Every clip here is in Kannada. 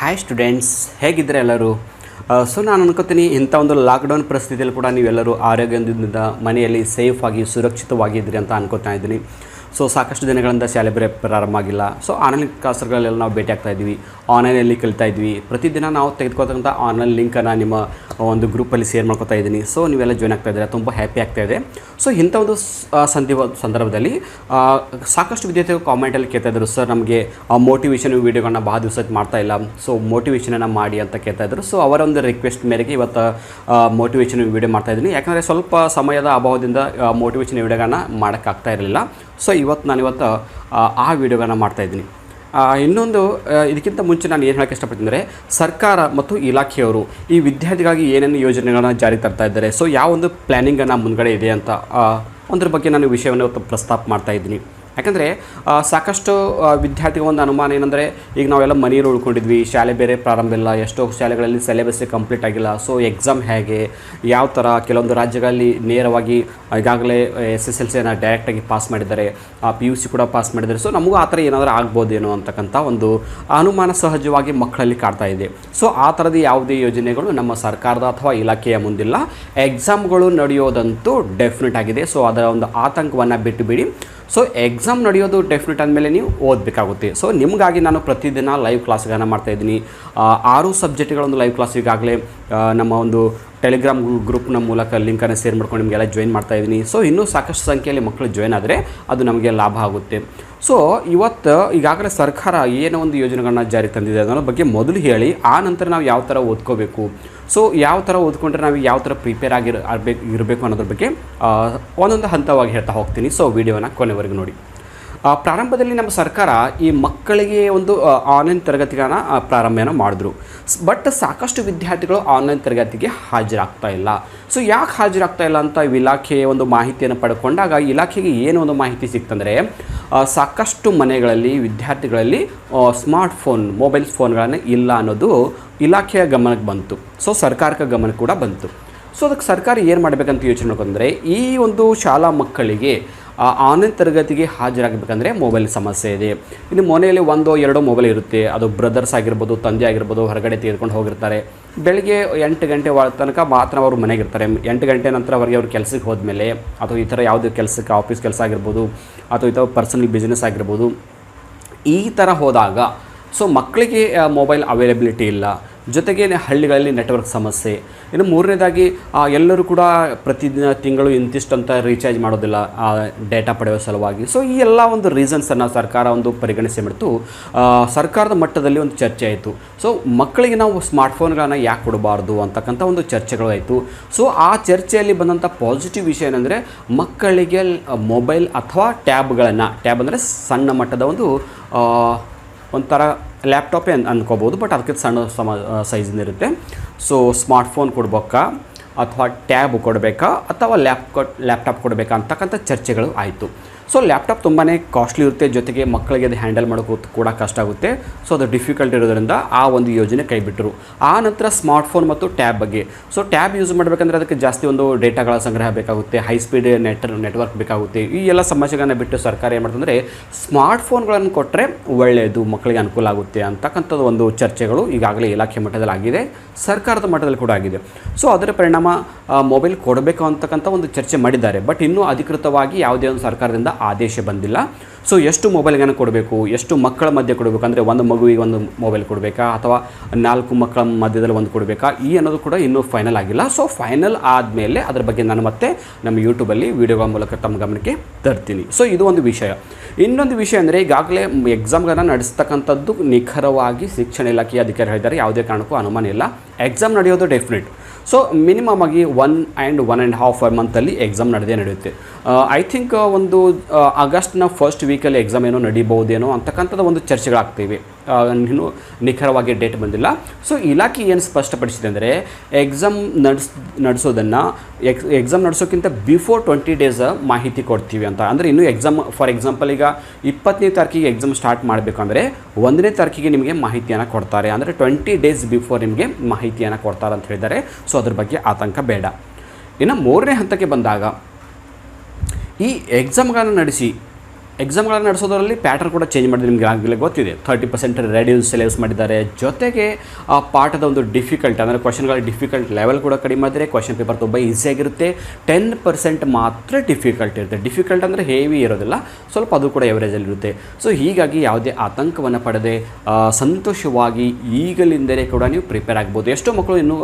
ಹಾಯ್ ಸ್ಟೂಡೆಂಟ್ಸ್, ಹೇಗಿದ್ದರೆ ಎಲ್ಲರೂ? ಸೊ ನಾನು ಅನ್ಕೋತೀನಿ ಇಂಥ ಒಂದು ಲಾಕ್ಡೌನ್ ಪರಿಸ್ಥಿತಿಯಲ್ಲಿ ಕೂಡ ನೀವೆಲ್ಲರೂ ಆರೋಗ್ಯದಿಂದ ಮನೆಯಲ್ಲಿ ಸೇಫಾಗಿ ಸುರಕ್ಷಿತವಾಗಿದ್ರಿ ಅಂತ ಅನ್ಕೋತಾ ಇದ್ದೀನಿ. ಸೊ ಸಾಕಷ್ಟು ದಿನಗಳಿಂದ ಶಾಲೆ ಪ್ರಾರಂಭ ಆಗಿಲ್ಲ. ಸೊ ಆನ್ಲೈನ್ ಕ್ಲಾಸ್ಗಳಲ್ಲೆಲ್ಲ ನಾವು ಭೇಟಿ ಆಗ್ತಾ ಇದ್ವಿ, ಆನ್ಲೈನಲ್ಲಿ ಕಲಿತಾ ಇದ್ವಿ. ಪ್ರತಿದಿನ ನಾವು ತೆಗೆದುಕೊಳ್ತಕ್ಕಂಥ ಆನ್ಲೈನ್ ಲಿಂಕನ್ನು ನಿಮ್ಮ ಒಂದು ಗ್ರೂಪಲ್ಲಿ ಶೇರ್ ಮಾಡ್ಕೊತಾ ಇದ್ದೀನಿ. ಸೊ ನೀವೆಲ್ಲ ಜಾಯ್ನ್ ಆಗ್ತಾ ಇದ್ದೀರಾ, ತುಂಬ ಹ್ಯಾಪಿ ಆಗ್ತಾಯಿದೆ. ಸೊ ಇಂಥ ಒಂದು ಸಂದರ್ಭದಲ್ಲಿ ಸಾಕಷ್ಟು ವಿದ್ಯಾರ್ಥಿಗಳು ಕಾಮೆಂಟಲ್ಲಿ ಕೇಳ್ತಾಯಿದ್ರು, ಸರ್ ನಮಗೆ ಮೋಟಿವೇಶನ್ ವೀಡಿಯೋಗಳನ್ನ ಭಾಳ ದಿವಸ ಮಾಡ್ತಾ ಇಲ್ಲ, ಸೊ ಮೋಟಿವೇಶನನ್ನು ಮಾಡಿ ಅಂತ ಕೇಳ್ತಾಯಿದ್ರು. ಸೊ ಅವರ ಒಂದು ರಿಕ್ವೆಸ್ಟ್ ಮೇರೆಗೆ ಇವತ್ತು ಮೋಟಿವೇಶನ್ ವೀಡಿಯೋ ಮಾಡ್ತಾಯಿದ್ದೀನಿ. ಯಾಕಂದರೆ ಸ್ವಲ್ಪ ಸಮಯದ ಅಭಾವದಿಂದ ಮೋಟಿವೇಶನ್ ವೀಡಿಯೋಗಳನ್ನ ಮಾಡೋಕ್ಕಾಗ್ತಾ ಇರಲಿಲ್ಲ. ಸೊ ನಾನಿವತ್ತು ಆ ವಿಡಿಯೋಗಳನ್ನ ಮಾಡ್ತಾಯಿದ್ದೀನಿ. ಇನ್ನೊಂದು ಇದಕ್ಕಿಂತ ಮುಂಚೆ ನಾನು ಏನು ಹೇಳೋಕ್ಕೆ ಇಷ್ಟಪಡ್ತೀನಿ ಅಂದರೆ, ಸರ್ಕಾರ ಮತ್ತು ಇಲಾಖೆಯವರು ಈ ವಿದ್ಯಾರ್ಥಿಗಾಗಿ ಏನೇನು ಯೋಜನೆಗಳನ್ನ ಜಾರಿ ತರ್ತಾ ಇದ್ದಾರೆ, ಸೊ ಯಾವ ಒಂದು ಪ್ಲ್ಯಾನಿಂಗನ್ನು ಮುಂದ್ಗಡೆ ಇದೆ ಅಂತ ಒಂದ್ರ ಬಗ್ಗೆ ನಾನು ವಿಷಯವನ್ನು ಇವತ್ತು ಪ್ರಸ್ತಾಪ ಮಾಡ್ತಾಯಿದ್ದೀನಿ. ಯಾಕಂದರೆ ಸಾಕಷ್ಟು ವಿದ್ಯಾರ್ಥಿಗಳ ಒಂದು ಅನುಮಾನ ಏನಂದರೆ, ಈಗ ನಾವೆಲ್ಲ ಮನೆಯಲ್ಲಿ ಉಳ್ಕೊಂಡಿದ್ವಿ, ಶಾಲೆ ಬೇರೆ ಪ್ರಾರಂಭ ಇಲ್ಲ, ಎಷ್ಟೋ ಶಾಲೆಗಳಲ್ಲಿ ಸಿಲೆಬಸ್ಸೇ ಕಂಪ್ಲೀಟ್ ಆಗಿಲ್ಲ. ಸೊ ಎಕ್ಸಾಮ್ ಹೇಗೆ, ಯಾವ ಥರ, ಕೆಲವೊಂದು ರಾಜ್ಯಗಳಲ್ಲಿ ನೇರವಾಗಿ ಈಗಾಗಲೇ SSLCಯನ್ನು ಡೈರೆಕ್ಟಾಗಿ ಪಾಸ್ ಮಾಡಿದ್ದಾರೆ, PUC ಕೂಡ ಪಾಸ್ ಮಾಡಿದ್ದಾರೆ. ಸೊ ನಮಗೂ ಆ ಥರ ಏನಾದರೂ ಆಗ್ಬೋದೇನೋ ಅಂತಕ್ಕಂಥ ಒಂದು ಅನುಮಾನ ಸಹಜವಾಗಿ ಮಕ್ಕಳಲ್ಲಿ ಕಾಡ್ತಾ ಇದೆ. ಸೊ ಆ ಥರದ ಯಾವುದೇ ಯೋಜನೆಗಳು ನಮ್ಮ ಸರ್ಕಾರದ ಅಥವಾ ಇಲಾಖೆಯ ಮುಂದಿಲ್ಲ. ಎಕ್ಸಾಮ್ಗಳು ನಡೆಯೋದಂತೂ ಡೆಫಿನೆಟ್ ಆಗಿದೆ. ಸೊ ಅದರ ಒಂದು ಆತಂಕವನ್ನು ಬಿಟ್ಟು ಬಿಡಿ. ಸೊ ಎಕ್ಸಾಮ್ ನಡೆಯೋದು ಡೆಫಿನೆಟ್ ಆದಮೇಲೆ ನೀವು ಓದಬೇಕಾಗುತ್ತೆ. ಸೊ ನಿಮಗಾಗಿ ನಾನು ಪ್ರತಿದಿನ ಲೈವ್ ಕ್ಲಾಸ್ಗಳನ್ನು ಮಾಡ್ತಾಯಿದ್ದೀನಿ. 6 ಸಬ್ಜೆಕ್ಟ್ಗಳೊಂದು ಲೈವ್ ಕ್ಲಾಸ್ ಈಗಾಗಲೇ ನಮ್ಮ ಒಂದು ಟೆಲಿಗ್ರಾಮ್ ಗ್ರೂಪ್ನ ಮೂಲಕ ಲಿಂಕನ್ನು ಶೇರ್ ಮಾಡ್ಕೊಂಡು ನಿಮಗೆಲ್ಲ ಜಾಯಿನ್ ಮಾಡ್ತಾಯಿದ್ದೀನಿ. ಸೊ ಇನ್ನೂ ಸಾಕಷ್ಟು ಸಂಖ್ಯೆಯಲ್ಲಿ ಮಕ್ಕಳು ಜಾಯಿನ್ ಆದರೆ ಅದು ನಮಗೆ ಲಾಭ ಆಗುತ್ತೆ. ಸೊ ಇವತ್ತು ಈಗಾಗಲೇ ಸರ್ಕಾರ ಏನೋ ಒಂದು ಯೋಜನೆಗಳನ್ನ ಜಾರಿ ತಂದಿದೆ ಅನ್ನೋ ಬಗ್ಗೆ ಮೊದಲು ಹೇಳಿ, ಆ ನಂತರ ನಾವು ಯಾವ ಥರ ಓದ್ಕೋಬೇಕು, ಸೊ ಯಾವ ಥರ ಓದ್ಕೊಂಡ್ರೆ ನಾವು ಯಾವ ಥರ ಪ್ರಿಪೇರ್ ಇರಬೇಕು ಅನ್ನೋದ್ರ ಬಗ್ಗೆ ಒಂದೊಂದು ಹಂತವಾಗಿ ಹೇಳ್ತಾ ಹೋಗ್ತೀನಿ. ಸೊ ವಿಡಿಯೋನ ಕೊನೆವರೆಗೂ ನೋಡಿ. ಪ್ರಾರಂಭದಲ್ಲಿ ನಮ್ಮ ಸರ್ಕಾರ ಈ ಮಕ್ಕಳಿಗೆ ಒಂದು ಆನ್ಲೈನ್ ತರಗತಿಗಳನ್ನ ಪ್ರಾರಂಭ ಮಾಡಿದ್ರು. ಬಟ್ ಸಾಕಷ್ಟು ವಿದ್ಯಾರ್ಥಿಗಳು ಆನ್ಲೈನ್ ತರಗತಿಗೆ ಹಾಜರಾಗ್ತಾ ಇಲ್ಲ. ಸೊ ಯಾಕೆ ಹಾಜರಾಗ್ತಾ ಇಲ್ಲ ಅಂತ ಇಲಾಖೆಯ ಒಂದು ಮಾಹಿತಿಯನ್ನು ಪಡ್ಕೊಂಡಾಗ ಇಲಾಖೆಗೆ ಏನು ಒಂದು ಮಾಹಿತಿ ಸಿಕ್ತಂದರೆ, ಸಾಕಷ್ಟು ಮನೆಗಳಲ್ಲಿ ವಿದ್ಯಾರ್ಥಿಗಳಲ್ಲಿ ಮೊಬೈಲ್ ಫೋನ್ಗಳನ್ನು ಇಲ್ಲ ಅನ್ನೋದು ಇಲಾಖೆಯ ಗಮನಕ್ಕೆ ಬಂತು. ಸೊ ಸರ್ಕಾರಕ್ಕೆ ಗಮನಕ್ಕೆ ಕೂಡ ಬಂತು. ಸೊ ಅದಕ್ಕೆ ಸರ್ಕಾರ ಏನು ಮಾಡಬೇಕಂತ ಯೋಚನೆ ಮಾಡ್ಕೊಂಡ್ರೆ, ಈ ಒಂದು ಶಾಲಾ ಮಕ್ಕಳಿಗೆ ಆನ್ಲೈನ್ ತರಗತಿಗೆ ಹಾಜರಾಗಬೇಕಂದ್ರೆ ಮೊಬೈಲ್ ಸಮಸ್ಯೆ ಇದೆ. ಇನ್ನು ಮನೆಯಲ್ಲಿ 1-2 ಮೊಬೈಲ್ ಇರುತ್ತೆ. ಅದು ಬ್ರದರ್ಸ್ ಆಗಿರ್ಬೋದು, ತಂದೆ ಆಗಿರ್ಬೋದು, ಹೊರಗಡೆ ತೆಗೆದುಕೊಂಡು ಹೋಗಿರ್ತಾರೆ. ಬೆಳಗ್ಗೆ 8 ಗಂಟೆ ತನಕ ಮಾತ್ರ ಅವರು ಮನೆಗಿರ್ತಾರೆ. 8 ಗಂಟೆ ನಂತರ ಅವರಿಗೆ ಅವ್ರ ಕೆಲಸಕ್ಕೆ ಹೋದ್ಮೇಲೆ, ಅಥವಾ ಈ ಥರ ಯಾವುದೇ ಕೆಲಸಕ್ಕೆ, ಆಫೀಸ್ ಕೆಲಸ ಆಗಿರ್ಬೋದು, ಅಥವಾ ಈ ಥರ ಪರ್ಸನಲ್ ಬಿಸ್ನೆಸ್ ಆಗಿರ್ಬೋದು, ಈ ಥರ ಹೋದಾಗ ಸೊ ಮಕ್ಕಳಿಗೆ ಮೊಬೈಲ್ ಅವೈಲಬಿಲಿಟಿ ಇಲ್ಲ. ಜೊತೆಗೆ ಹಳ್ಳಿಗಳಲ್ಲಿ ನೆಟ್ವರ್ಕ್ ಸಮಸ್ಯೆ. ಇನ್ನು ಮೂರನೇದಾಗಿ ಎಲ್ಲರೂ ಕೂಡ ಪ್ರತಿದಿನ ತಿಂಗಳು ಇಂತಿಷ್ಟಂತ ರೀಚಾರ್ಜ್ ಮಾಡೋದಿಲ್ಲ ಡೇಟಾ ಪಡೆಯುವ ಸಲುವಾಗಿ. ಸೊ ಈ ಎಲ್ಲ ಒಂದು ರೀಸನ್ಸನ್ನು ಸರ್ಕಾರ ಒಂದು ಪರಿಗಣಿಸಿ ಬಿಡ್ತು. ಸರ್ಕಾರದ ಮಟ್ಟದಲ್ಲಿ ಒಂದು ಚರ್ಚೆ ಆಯಿತು. ಸೊ ಮಕ್ಕಳಿಗೆ ನಾವು ಸ್ಮಾರ್ಟ್ಫೋನ್ಗಳನ್ನು ಯಾಕೆ ಕೊಡಬಾರ್ದು ಅಂತಕ್ಕಂಥ ಒಂದು ಚರ್ಚೆಗಳಾಯಿತು. ಸೊ ಆ ಚರ್ಚೆಯಲ್ಲಿ ಬಂದಂಥ ಪಾಸಿಟಿವ್ ವಿಷಯ ಏನಂದರೆ, ಮಕ್ಕಳಿಗೆ ಮೊಬೈಲ್ ಅಥವಾ ಟ್ಯಾಬ್ ಅಂದರೆ ಸಣ್ಣ ಮಟ್ಟದ ಒಂಥರ ಲ್ಯಾಪ್ಟಾಪೇ ಅಂದ್ಕೋಬೋದು, ಬಟ್ ಅದಕ್ಕೆ ಸಣ್ಣ ಸೈಜಿಂದ ಇರುತ್ತೆ. ಸೊ ಸ್ಮಾರ್ಟ್ಫೋನ್ ಕೊಡ್ಬೇಕಾ ಅಥವಾ ಟ್ಯಾಬ್ ಕೊಡಬೇಕಾ ಅಥವಾ ಲ್ಯಾಪ್ಟಾಪ್ ಕೊಡಬೇಕಾ ಅಂತಕ್ಕಂಥ ಚರ್ಚೆಗಳು ಆಯಿತು. ಸೊ ಲ್ಯಾಪ್ಟಾಪ್ ತುಂಬಾ ಕಾಸ್ಟ್ಲಿ ಇರುತ್ತೆ, ಜೊತೆಗೆ ಮಕ್ಕಳಿಗೆ ಅದು ಹ್ಯಾಂಡಲ್ ಮಾಡೋಕ್ಕೂ ಕೂಡ ಕಷ್ಟ ಆಗುತ್ತೆ. ಸೊ ಅದು ಡಿಫಿಕಲ್ಟ್ ಇರೋದ್ರಿಂದ ಆ ಒಂದು ಯೋಜನೆ ಕೈಬಿಟ್ಟರು. ಆ ನಂತರ ಸ್ಮಾರ್ಟ್ಫೋನ್ ಮತ್ತು ಟ್ಯಾಬ್ ಬಗ್ಗೆ. ಸೊ ಟ್ಯಾಬ್ ಯೂಸ್ ಮಾಡಬೇಕಂದ್ರೆ ಅದಕ್ಕೆ ಜಾಸ್ತಿ ಒಂದು ಡೇಟಾಗಳ ಸಂಗ್ರಹ ಬೇಕಾಗುತ್ತೆ, ಹೈ ಸ್ಪೀಡ್ ನೆಟ್ವರ್ಕ್ ಬೇಕಾಗುತ್ತೆ. ಈ ಎಲ್ಲ ಸಮಸ್ಯೆಗಳನ್ನ ಬಿಟ್ಟು ಸರ್ಕಾರ ಏನು ಮಾಡ್ತಂದರೆ, ಸ್ಮಾರ್ಟ್ಫೋನ್ಗಳನ್ನು ಕೊಟ್ಟರೆ ಒಳ್ಳೆಯದು, ಮಕ್ಕಳಿಗೆ ಅನುಕೂಲ ಆಗುತ್ತೆ ಅಂತಕ್ಕಂಥದ್ದು ಒಂದು ಚರ್ಚೆಗಳು ಈಗಾಗಲೇ ಇಲಾಖೆ ಮಟ್ಟದಲ್ಲಿ ಆಗಿದೆ, ಸರ್ಕಾರದ ಮಟ್ಟದಲ್ಲಿ ಕೂಡ ಆಗಿದೆ. ಸೊ ಅದರ ಪರಿಣಾಮ ಮೊಬೈಲ್ ಕೊಡಬೇಕು ಅಂತಕ್ಕಂಥ ಒಂದು ಚರ್ಚೆ ಮಾಡಿದ್ದಾರೆ. ಬಟ್ ಇನ್ನೂ ಅಧಿಕೃತವಾಗಿ ಯಾವುದೇ ಒಂದು ಸರ್ಕಾರದಿಂದ ಆದೇಶ ಬಂದಿಲ್ಲ. ಸೊ ಎಷ್ಟು ಮೊಬೈಲ್ಗಳನ್ನು ಕೊಡಬೇಕು, ಎಷ್ಟು ಮಕ್ಕಳ ಮಧ್ಯೆ ಕೊಡಬೇಕು, ಅಂದರೆ ಒಂದು ಮಗುವಿಗೆ ಒಂದು ಮೊಬೈಲ್ ಕೊಡಬೇಕಾ ಅಥವಾ 4 ಮಕ್ಕಳ ಮಧ್ಯದಲ್ಲಿ ಒಂದು ಕೊಡಬೇಕಾ, ಅನ್ನೋದು ಕೂಡ ಇನ್ನೂ ಫೈನಲ್ ಆಗಿಲ್ಲ. ಸೊ ಫೈನಲ್ ಆದಮೇಲೆ ಅದ್ರ ಬಗ್ಗೆ ನಾನು ಮತ್ತೆ ನಮ್ಮ ಯೂಟ್ಯೂಬಲ್ಲಿ ವೀಡಿಯೋಗಳ ಮೂಲಕ ತಮ್ಮ ಗಮನಕ್ಕೆ ತರ್ತೀನಿ. ಸೊ ಇದು ಒಂದು ವಿಷಯ. ಇನ್ನೊಂದು ವಿಷಯ ಅಂದರೆ, ಈಗಾಗಲೇ ಎಕ್ಸಾಮ್ಗಳನ್ನು ನಡೆಸ್ತಕ್ಕಂಥದ್ದು ನಿಖರವಾಗಿ ಶಿಕ್ಷಣ ಇಲಾಖೆಯ ಅಧಿಕಾರಿ ಹೇಳಿದ್ದಾರೆ, ಯಾವುದೇ ಕಾರಣಕ್ಕೂ ಅನುಮಾನ ಇಲ್ಲ. ಎಕ್ಸಾಮ್ ನಡೆಯೋದು ಡೆಫಿನೆಟ್. ಸೊ ಮಿನಿಮಮ್ ಆಗಿ 1.5 ಮಂತಲ್ಲಿ ಎಕ್ಸಾಮ್ ನಡೆಯುತ್ತೆ. ಐ ಥಿಂಕ್ ಒಂದು ಆಗಸ್ಟ್ನ ಫಸ್ಟ್ ವೀಕಲ್ಲಿ ಎಕ್ಸಾಮ್ ಏನೋ ನಡೀಬಹುದೇನೋ ಅಂತಕ್ಕಂಥದ್ದು ಒಂದು ಚರ್ಚೆಗಳಾಗ್ತಿವೆ. ಇನ್ನೂ ನಿಖರವಾಗಿ ಡೇಟ್ ಬಂದಿಲ್ಲ. ಸೊ ಇಲಾಖೆ ಏನು ಸ್ಪಷ್ಟಪಡಿಸಿದೆ ಅಂದರೆ, ಎಕ್ಸಾಮ್ ನಡೆಸೋದನ್ನು ಎಕ್ಸಾಮ್ ನಡೆಸೋಕ್ಕಿಂತ ಬಿಫೋರ್ 20 ಡೇಸ್ ಮಾಹಿತಿ ಕೊಡ್ತೀವಿ ಅಂತ. ಅಂದರೆ ಇನ್ನೂ ಎಕ್ಸಾಮ್, ಫಾರ್ ಎಕ್ಸಾಂಪಲ್ ಈಗ 20ನೇ ತಾರೀಕಿಗೆ ಎಕ್ಸಾಮ್ ಸ್ಟಾರ್ಟ್ ಮಾಡಬೇಕಂದ್ರೆ 1ನೇ ತಾರೀಕಿಗೆ ನಿಮಗೆ ಮಾಹಿತಿಯನ್ನು ಕೊಡ್ತಾರೆ. ಅಂದರೆ 20 ಡೇಸ್ ಬಿಫೋರ್ ನಿಮಗೆ ಮಾಹಿತಿಯನ್ನು ಕೊಡ್ತಾರೆ ಅಂತ ಹೇಳಿದ್ದಾರೆ. ಸೊ ಅದ್ರ ಬಗ್ಗೆ ಆತಂಕ ಬೇಡ. ಇನ್ನು 3ನೇ ಹಂತಕ್ಕೆ ಬಂದಾಗ, ಈ ಎಕ್ಸಾಮ್ಗಳನ್ನು ನಡೆಸಿ ಎಕ್ಸಾಮ್ಗಳನ್ನು ನಡೆಸೋದರಲ್ಲಿ ಪ್ಯಾಟರ್ನ್ ಕೂಡ ಚೇಂಜ್ ಮಾಡಿದ್ರೆ ನಿಮಗೆ ಆಗಲೇ ಗೊತ್ತಿದೆ. 30% ರೆಡ್ಯೂಸ್ ಸಿಲೆಬಸ್ ಮಾಡಿದ್ದಾರೆ. ಜೊತೆಗೆ ಆ ಪಾಠದ ಒಂದು ಡಿಫಿಕಲ್ಟ್ ಅಂದರೆ ಕ್ವಶನ್ಗಳ ಡಿಫಿಕಲ್ಟ್ ಲೆವೆಲ್ ಕೂಡ ಕಡಿಮೆ ಮಾಡಿದರೆ ಕ್ವಶನ್ ಪೇಪರ್ ತುಂಬ ಈಸಿಯಾಗಿರುತ್ತೆ. 10% ಮಾತ್ರ ಡಿಫಿಕಲ್ಟ್ ಇರುತ್ತೆ. ಡಿಫಿಕಲ್ಟ್ ಅಂದರೆ ಹೇವಿ ಇರೋದಿಲ್ಲ, ಸ್ವಲ್ಪ ಅದು ಕೂಡ ಎವರೇಜಲ್ಲಿರುತ್ತೆ. ಸೊ ಹೀಗಾಗಿ ಯಾವುದೇ ಆತಂಕವನ್ನು ಪಡೆದೇ ಸಂತೋಷವಾಗಿ ಈಗಲಿಂದಲೇ ಕೂಡ ನೀವು ಪ್ರಿಪೇರ್ ಆಗ್ಬೋದು. ಎಷ್ಟೋ ಮಕ್ಕಳು ಇನ್ನೂ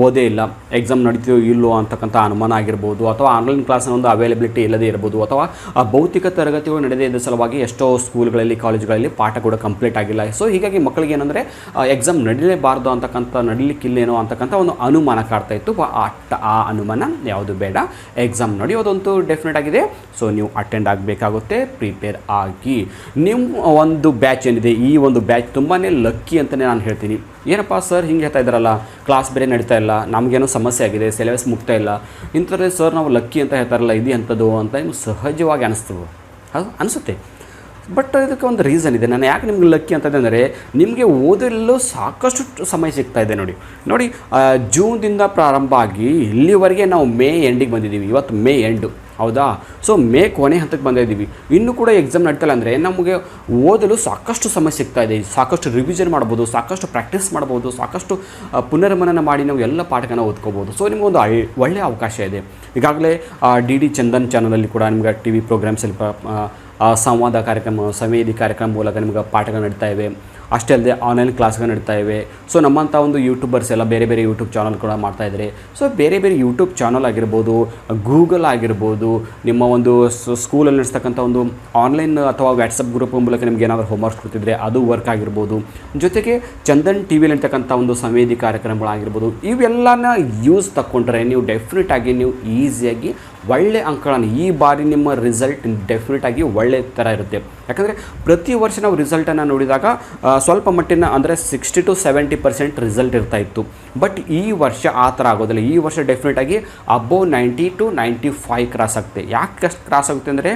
ಓದೇ ಇಲ್ಲ, ಎಕ್ಸಾಮ್ ನಡೀತೀಯೋ ಇಲ್ಲೋ ಅಂತಕ್ಕಂಥ ಅನುಮಾನ ಆಗಿರ್ಬೋದು, ಅಥವಾ ಆನ್ಲೈನ್ ಕ್ಲಾಸ್ನ ಒಂದು ಅವೈಲಬಿಲಿಟಿ ಇಲ್ಲದೇ ಇರ್ಬೋದು, ಅಥವಾ ಭೌತಿಕ ತರಗತಿಗಳು ನಡೆದೇ ಇದ್ದ ಸಲುವಾಗಿ ಎಷ್ಟೋ ಸ್ಕೂಲ್ಗಳಲ್ಲಿ ಕಾಲೇಜ್ಗಳಲ್ಲಿ ಪಾಠ ಕೂಡ ಕಂಪ್ಲೀಟ್ ಆಗಿಲ್ಲ. ಸೊ ಹೀಗಾಗಿ ಮಕ್ಕಳಿಗೆ ಏನಂದರೆ ಎಕ್ಸಾಮ್ ನಡೀಲೇಬಾರ್ದು ನಡೀಲಿಕ್ಕಿಲ್ಲೇನೋ ಅಂತಕ್ಕಂಥ ಒಂದು ಅನುಮಾನ ಕಾಡ್ತಾ ಇತ್ತು. ಆ ಅನುಮಾನ ಯಾವುದು ಬೇಡ, ಎಕ್ಸಾಮ್ ನಡೆಯೋದಂತೂ ಡೆಫಿನೆಟ್ ಆಗಿದೆ. ಸೊ ನೀವು ಅಟೆಂಡ್ ಆಗಬೇಕಾಗುತ್ತೆ, ಪ್ರಿಪೇರ್ ಆಗಿ. ನಿಮ್ಮ ಒಂದು ಬ್ಯಾಚ್ ಏನಿದೆ, ಈ ಒಂದು ಬ್ಯಾಚ್ ತುಂಬಾ ಲಕ್ಕಿ ಅಂತಲೇ ನಾನು ಹೇಳ್ತೀನಿ. ಏನಪ್ಪ ಸರ್ ಹಿಂಗೆ ಹೇಳ್ತಾ ಇದ್ದಾರಲ್ಲ, ಕ್ಲಾಸ್ ಬೇರೆ ನಡೀತಾ ಇಲ್ಲ, ನಮಗೇನೋ ಸಮಸ್ಯೆ ಆಗಿದೆ, ಸಿಲೆಬಸ್ ಮುಗ್ತಾ ಇಲ್ಲ, ಇಂಥದ್ದೇ ಸರ್ ನಾವು ಲಕ್ಕಿ ಅಂತ ಹೇಳ್ತಾರಲ್ಲ, ಇದು ಅಂಥದ್ದು ಅಂತ ನಿಮ್ಗೆ ಸಹಜವಾಗಿ ಅನಿಸ್ತದೆ, ಅದು ಅನಿಸುತ್ತೆ. ಬಟ್ ಇದಕ್ಕೆ ಒಂದು ರೀಸನ್ ಇದೆ. ನಾನು ಯಾಕೆ ನಿಮ್ಗೆ ಲಕ್ಕಿ ಅಂತಂದರೆ ಅಂದರೆ ನಿಮಗೆ ಓದಲು ಸಾಕಷ್ಟು ಸಮಯ ಸಿಗ್ತಾ ಇದೆ. ನೋಡಿ ಜೂನ್ದಿಂದ ಪ್ರಾರಂಭ ಆಗಿ ಇಲ್ಲಿವರೆಗೆ ನಾವು ಮೇ ಎಂಡಿಗೆ ಬಂದಿದ್ದೀವಿ. ಇವತ್ತು ಮೇ ಎಂಡು, ಹೌದಾ? ಸೊ ಮೇ ಕೊನೆ ಹಂತಕ್ಕೆ ಬಂದಿದ್ದೀವಿ. ಇನ್ನೂ ಕೂಡ ಎಕ್ಸಾಮ್ ನಡೀತಲ್ಲ ಅಂದರೆ ನಮಗೆ ಓದಲು ಸಾಕಷ್ಟು ಸಮಯ ಸಿಗ್ತಾ ಇದೆ. ಸಾಕಷ್ಟು ರಿವಿಷನ್ ಮಾಡ್ಬೋದು, ಸಾಕಷ್ಟು ಪ್ರಾಕ್ಟೀಸ್ ಮಾಡ್ಬೋದು, ಸಾಕಷ್ಟು ಪುನರ್ಮನನ ಮಾಡಿ ನಾವು ಎಲ್ಲ ಪಾಠಗಳನ್ನ ಓದ್ಕೋಬೋದು. ಸೊ ನಿಮಗೊಂದು ಒಳ್ಳೆಯ ಅವಕಾಶ ಇದೆ. ಈಗಾಗಲೇ ಡಿ ಚಂದನ್ ಚಾನಲಲ್ಲಿ ಕೂಡ ನಿಮ್ಗೆ ಟಿ ವಿ ಪ್ರೋಗ್ರಾಮ್ಸಲ್ಲಿ ಸಂವಾದ ಕಾರ್ಯಕ್ರಮ, ಸಂವೇದಿ ಕಾರ್ಯಕ್ರಮ ಮೂಲಕ ನಿಮ್ಗೆ ಪಾಠಗಳು ನಡೀತಾ ಇವೆ. ಅಷ್ಟೇ ಅಲ್ಲದೆ ಆನ್ಲೈನ್ ಕ್ಲಾಸ್ಗಳು ನಡೀತಾ ಇವೆ. ಸೊ ನಮ್ಮಂಥ ಒಂದು ಯೂಟ್ಯೂಬರ್ಸ್ ಎಲ್ಲ ಬೇರೆ ಬೇರೆ ಯೂಟ್ಯೂಬ್ ಚಾನಲ್ ಕೂಡ ಮಾಡ್ತಾಯಿದ್ದಾರೆ. ಸೊ ಬೇರೆ ಬೇರೆ ಯೂಟ್ಯೂಬ್ ಚಾನಲ್ ಆಗಿರ್ಬೋದು, ಗೂಗಲ್ ಆಗಿರ್ಬೋದು, ನಿಮ್ಮ ಒಂದು ಸ್ಕೂಲಲ್ಲಿ ನಡೆಸ್ತಕ್ಕಂಥ ಒಂದು ಆನ್ಲೈನ್ ಅಥವಾ ವಾಟ್ಸಪ್ ಗ್ರೂಪ್ ಮೂಲಕ ನಿಮ್ಗೆ ಏನಾದರೂ ಹೋಮ್ವರ್ಕ್ಸ್ ಕೊಡ್ತಿದ್ರೆ ಅದು ವರ್ಕ್ ಆಗಿರ್ಬೋದು. ಜೊತೆಗೆ ಚಂದನ್ ಟಿ ವಿಲಿ ಇರ್ತಕ್ಕಂಥ ಒಂದು ಸಂವೇದಿ ಕಾರ್ಯಕ್ರಮಗಳಾಗಿರ್ಬೋದು, ಇವೆಲ್ಲನ ಯೂಸ್ ತಗೊಂಡ್ರೆ ನೀವು ಡೆಫಿನೆಟ್ ಆಗಿ ನೀವು ಈಸಿಯಾಗಿ ಒಳ್ಳೆ ಅಂಕಗಳನ್ನು, ಈ ಬಾರಿ ನಿಮ್ಮ ರಿಸಲ್ಟ್ ಡೆಫಿನೆಟ್ ಆಗಿ ಒಳ್ಳೆ ಥರ ಇರುತ್ತೆ. ಯಾಕಂದರೆ ಪ್ರತಿ ವರ್ಷ ನಾವು ರಿಸಲ್ಟನ್ನು ನೋಡಿದಾಗ ಸ್ವಲ್ಪ ಮಟ್ಟಿನ ಅಂದರೆ 60 to 70% ರಿಸಲ್ಟ್ ಇರ್ತಾಯಿತ್ತು. ಬಟ್ ಈ ವರ್ಷ ಆ ಥರ ಆಗೋದಿಲ್ಲ. ಈ ವರ್ಷ ಡೆಫಿನೆಟಾಗಿ ಅಬೋವ್ 90 to 95 ಕ್ರಾಸ್ ಆಗುತ್ತೆ. ಯಾಕೆ ಅಷ್ಟು ಕ್ರಾಸ್ ಆಗುತ್ತೆ ಅಂದರೆ,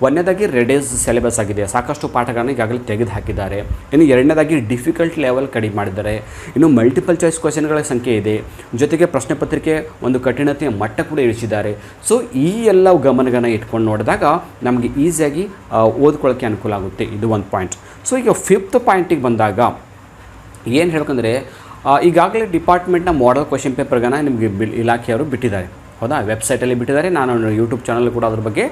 ಒಂದನೇದಾಗಿ ರೆಡ್ಯೂಸ್ ಸಿಲೆಬಸ್ ಆಗಿದೆ, ಸಾಕಷ್ಟು ಪಾಠಗಳನ್ನು ಈಗಾಗಲೇ ತೆಗೆದು ಹಾಕಿದ್ದಾರೆ. ಇನ್ನು ಎರಡನೇದಾಗಿ ಡಿಫಿಕಲ್ಟ್ ಲೆವೆಲ್ ಕಡಿಮೆ ಮಾಡಿದ್ದಾರೆ. ಇನ್ನು ಮಲ್ಟಿಪಲ್ ಚಾಯ್ಸ್ ಕ್ವಶನ್ಗಳ ಸಂಖ್ಯೆ ಇದೆ. ಜೊತೆಗೆ ಪ್ರಶ್ನೆ ಪತ್ರಿಕೆ ಒಂದು ಕಠಿಣತೆಯ ಮಟ್ಟ ಕೂಡ ಇಳಿಸಿದ್ದಾರೆ. ಸೊ ಈ ಎಲ್ಲ ಗಮನಗಳನ್ನು ಇಟ್ಕೊಂಡು ನೋಡಿದಾಗ ನಮಗೆ ಈಸಿಯಾಗಿ ಓದ್ಕೊಳ್ಳೋಕ್ಕೆ ಅನುಕೂಲ ಆಗುತ್ತೆ. ಇದು ಒಂದು ಪಾಯಿಂಟ್. ಸೊ ಈಗ 5th ಪಾಯಿಂಟಿಗೆ ಬಂದಾಗ ಏನು ಹೇಳ್ಬೇಕಂದ್ರೆ, ಈಗಾಗಲೇ ಡಿಪಾರ್ಟ್ಮೆಂಟ್ನ ಮಾಡೆಲ್ ಕ್ವಶನ್ ಪೇಪರ್ಗನ್ನು ನಿಮಗೆ ಇಲಾಖೆಯವರು ಬಿಟ್ಟಿದ್ದಾರೆ, ಹೌದಾ? ವೆಬ್ಸೈಟಲ್ಲಿ ಬಿಟ್ಟಿದ್ದಾರೆ. ನಾನು ಯೂಟ್ಯೂಬ್ ಚಾನಲ್ ಕೂಡ ಅದ್ರ ಬಗ್ಗೆ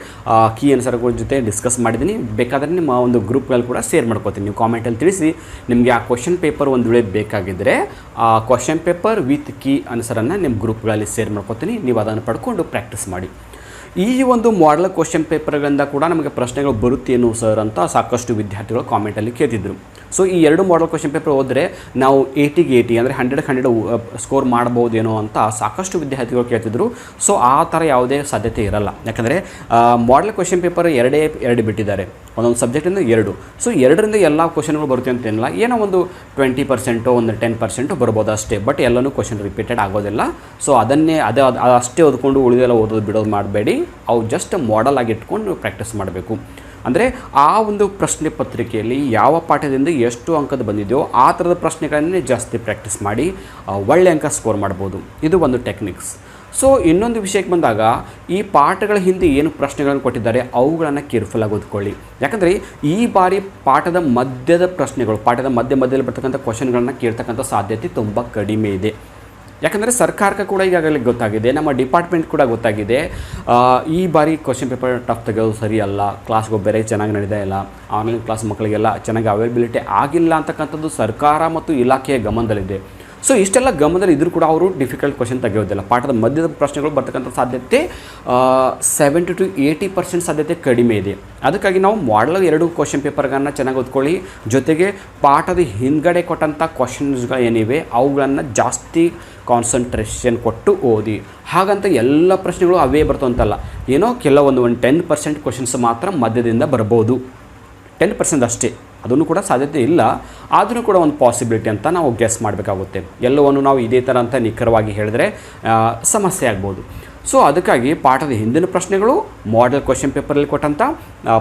ಕೀ ಆನ್ಸರ್ಗಳ ಜೊತೆ ಡಿಸ್ಕಸ್ ಮಾಡಿದ್ದೀನಿ. ಬೇಕಾದರೆ ನಿಮ್ಮ ಒಂದು ಗ್ರೂಪ್ಗಳಲ್ಲಿ ಕೂಡ ಶೇರ್ ಮಾಡ್ಕೋತೀನಿ. ನೀವು ಕಾಮೆಂಟಲ್ಲಿ ತಿಳಿಸಿ ನಿಮಗೆ ಆ ಕ್ವಶನ್ ಪೇಪರ್ ಒಂದು ವೇಳೆ ಬೇಕಾಗಿದ್ದರೆ ಆ ಕ್ವಶನ್ ಪೇಪರ್ ವಿತ್ ಕೀ ಆನ್ಸರನ್ನು ನಿಮ್ಮ ಗ್ರೂಪ್ಗಳಲ್ಲಿ ಶೇರ್ ಮಾಡ್ಕೋತೀನಿ. ನೀವು ಅದನ್ನು ಪಡ್ಕೊಂಡು ಪ್ರಾಕ್ಟೀಸ್ ಮಾಡಿ. ಈ ಒಂದು ಮಾಡೆಲ್ ಕ್ವಶನ್ ಪೇಪರ್ಗಳಿಂದ ಕೂಡ ನಮಗೆ ಪ್ರಶ್ನೆಗಳು ಬರುತ್ತೇನು ಸರ್ ಅಂತ ಸಾಕಷ್ಟು ವಿದ್ಯಾರ್ಥಿಗಳು ಕಾಮೆಂಟಲ್ಲಿ ಕೇಳ್ತಿದ್ರು. ಸೊ ಈ ಎರಡು ಮಾಡೆಲ್ ಕ್ವಶನ್ ಪೇಪರ್ ಓದಿದ್ರೆ ನಾವು 80ಗೆ 80 ಅಂದರೆ 100ಕ್ಕೆ 100 ಸ್ಕೋರ್ ಮಾಡ್ಬೋದೇನೋ ಅಂತ ಸಾಕಷ್ಟು ವಿದ್ಯಾರ್ಥಿಗಳು ಕೇಳ್ತಿದ್ರು. ಸೊ ಆ ಥರ ಯಾವುದೇ ಸಾಧ್ಯತೆ ಇರಲ್ಲ. ಯಾಕಂದರೆ ಮಾಡೆಲ್ ಕ್ವಶನ್ ಪೇಪರ್ ಎರಡು ಬಿಟ್ಟಿದ್ದಾರೆ, ಒಂದೊಂದು ಸಬ್ಜೆಕ್ಟಿಂದ 2. ಸೊ 2ರಿಂದ ಎಲ್ಲ ಕ್ವಶನ್ಗಳು ಬರುತ್ತೆ ಅಂತೇನಿಲ್ಲ, ಏನೋ ಒಂದು 20% ಒಂದು 10% ಬರ್ಬೋದು ಅಷ್ಟೇ. ಬಟ್ ಎಲ್ಲನೂ ಕ್ವಶನ್ ರಿಪೀಟೆಡ್ ಆಗೋದಿಲ್ಲ. ಸೊ ಅಷ್ಟೇ ಓದ್ಕೊಂಡು ಉಳಿದೆಲ್ಲ ಓದೋದು ಬಿಡೋದು ಮಾಡಬೇಡಿ. ಅವು ಜಸ್ಟ್ ಮಾಡೆಲ್ ಆಗಿ ಇಟ್ಕೊಂಡು ಪ್ರಾಕ್ಟೀಸ್ ಮಾಡಬೇಕು. ಅಂದರೆ ಆ ಒಂದು ಪ್ರಶ್ನೆ ಪತ್ರಿಕೆಯಲ್ಲಿ ಯಾವ ಪಾಠದಿಂದ ಎಷ್ಟು ಅಂಕದ ಬಂದಿದೆಯೋ ಆ ಥರದ ಪ್ರಶ್ನೆಗಳನ್ನೇ ಜಾಸ್ತಿ ಪ್ರಾಕ್ಟೀಸ್ ಮಾಡಿ ಒಳ್ಳೆ ಅಂಕ ಸ್ಕೋರ್ ಮಾಡ್ಬೋದು. ಇದು ಒಂದು ಟೆಕ್ನಿಕ್ಸ್. ಸೊ ಇನ್ನೊಂದು ವಿಷಯಕ್ಕೆ ಬಂದಾಗ, ಈ ಪಾಠಗಳ ಹಿಂದೆ ಏನು ಪ್ರಶ್ನೆಗಳನ್ನು ಕೊಟ್ಟಿದ್ದಾರೆ ಅವುಗಳನ್ನು ಕೇರ್ಫುಲ್ಲಾಗಿ ಓದ್ಕೊಳ್ಳಿ. ಯಾಕಂದರೆ ಈ ಬಾರಿ ಪಾಠದ ಮಧ್ಯದ ಪ್ರಶ್ನೆಗಳು, ಪಾಠದ ಮಧ್ಯದಲ್ಲಿ ಬರ್ತಕ್ಕಂಥ ಕ್ವಶನ್ಗಳನ್ನು ಕೇಳ್ತಕ್ಕಂಥ ಸಾಧ್ಯತೆ ತುಂಬ ಕಡಿಮೆ ಇದೆ. ಯಾಕಂದರೆ ಸರ್ಕಾರಕ್ಕೆ ಕೂಡ ಈಗಾಗಲೇ ಗೊತ್ತಾಗಿದೆ, ನಮ್ಮ ಡಿಪಾರ್ಟ್ಮೆಂಟ್ ಕೂಡ ಗೊತ್ತಾಗಿದೆ, ಈ ಬಾರಿ ಕ್ವಶನ್ ಪೇಪರ್ ಟಫ್ ತೆಗೆಯೋದು ಸರಿ ಅಲ್ಲ, ಕ್ಲಾಸ್ಗೆ ಬೇರೆ ಚೆನ್ನಾಗಿ ನಡೀತಾ ಇಲ್ಲ, ಆನ್ಲೈನ್ ಕ್ಲಾಸ್ ಮಕ್ಕಳಿಗೆಲ್ಲ ಚೆನ್ನಾಗಿ ಅವೈಲಬಿಲಿಟಿ ಆಗಿಲ್ಲ ಅಂತಕ್ಕಂಥದ್ದು ಸರ್ಕಾರ ಮತ್ತು ಇಲಾಖೆಯ ಗಮನದಲ್ಲಿದೆ. ಸೊ ಇಷ್ಟೆಲ್ಲ ಗಮನದಲ್ಲಿ ಇದ್ರೂ ಕೂಡ ಅವರು ಡಿಫಿಕಲ್ಟ್ ಕ್ವಶನ್ ತೆಗೆಯೋದಿಲ್ಲ. ಪಾಠದ ಮಧ್ಯದ ಪ್ರಶ್ನೆಗಳು ಬರ್ತಕ್ಕಂಥ ಸಾಧ್ಯತೆ 70 to 80% ಸಾಧ್ಯತೆ ಕಡಿಮೆ ಇದೆ. ಅದಕ್ಕಾಗಿ ನಾವು ಮಾಡಲ್ 2 ಕ್ವಶನ್ ಪೇಪರ್ಗಳನ್ನು ಚೆನ್ನಾಗಿ ಓದ್ಕೊಳ್ಳಿ. ಜೊತೆಗೆ ಪಾಠದ ಹಿಂದ್ಗಡೆ ಕೊಟ್ಟಂಥ ಕ್ವಶನ್ಸ್ಗಳು ಏನಿವೆ ಅವುಗಳನ್ನು ಜಾಸ್ತಿ ಕಾನ್ಸಂಟ್ರೇಷನ್ ಕೊಟ್ಟು ಓದಿ. ಹಾಗಂತ ಎಲ್ಲ ಪ್ರಶ್ನೆಗಳು ಅವೇ ಬರ್ತವಂತಲ್ಲ, ಏನೋ ಕೆಲವೊಂದು 10% ಕ್ವಶನ್ಸ್ ಮಾತ್ರ ಮಧ್ಯದಿಂದ ಬರ್ಬೋದು. 10% ಅಷ್ಟೇ, ಅದನ್ನು ಕೂಡ ಸಾಧ್ಯತೆ ಇಲ್ಲ. ಆದರೂ ಕೂಡ ಒಂದು ಪಾಸಿಬಿಲಿಟಿ ಅಂತ ನಾವು ಗೆಸ್ ಮಾಡಬೇಕಾಗುತ್ತೆ. ಎಲ್ಲವನ್ನು ನಾವು ಇದೇ ಥರ ಅಂತ ನಿಖರವಾಗಿ ಹೇಳಿದ್ರೆ ಸಮಸ್ಯೆ ಆಗ್ಬೋದು. ಸೊ ಅದಕ್ಕಾಗಿ ಪಾಠದ ಹಿಂದಿನ ಪ್ರಶ್ನೆಗಳು, ಮಾಡೆಲ್ ಕ್ವಶನ್ ಪೇಪರಲ್ಲಿ ಕೊಟ್ಟಂಥ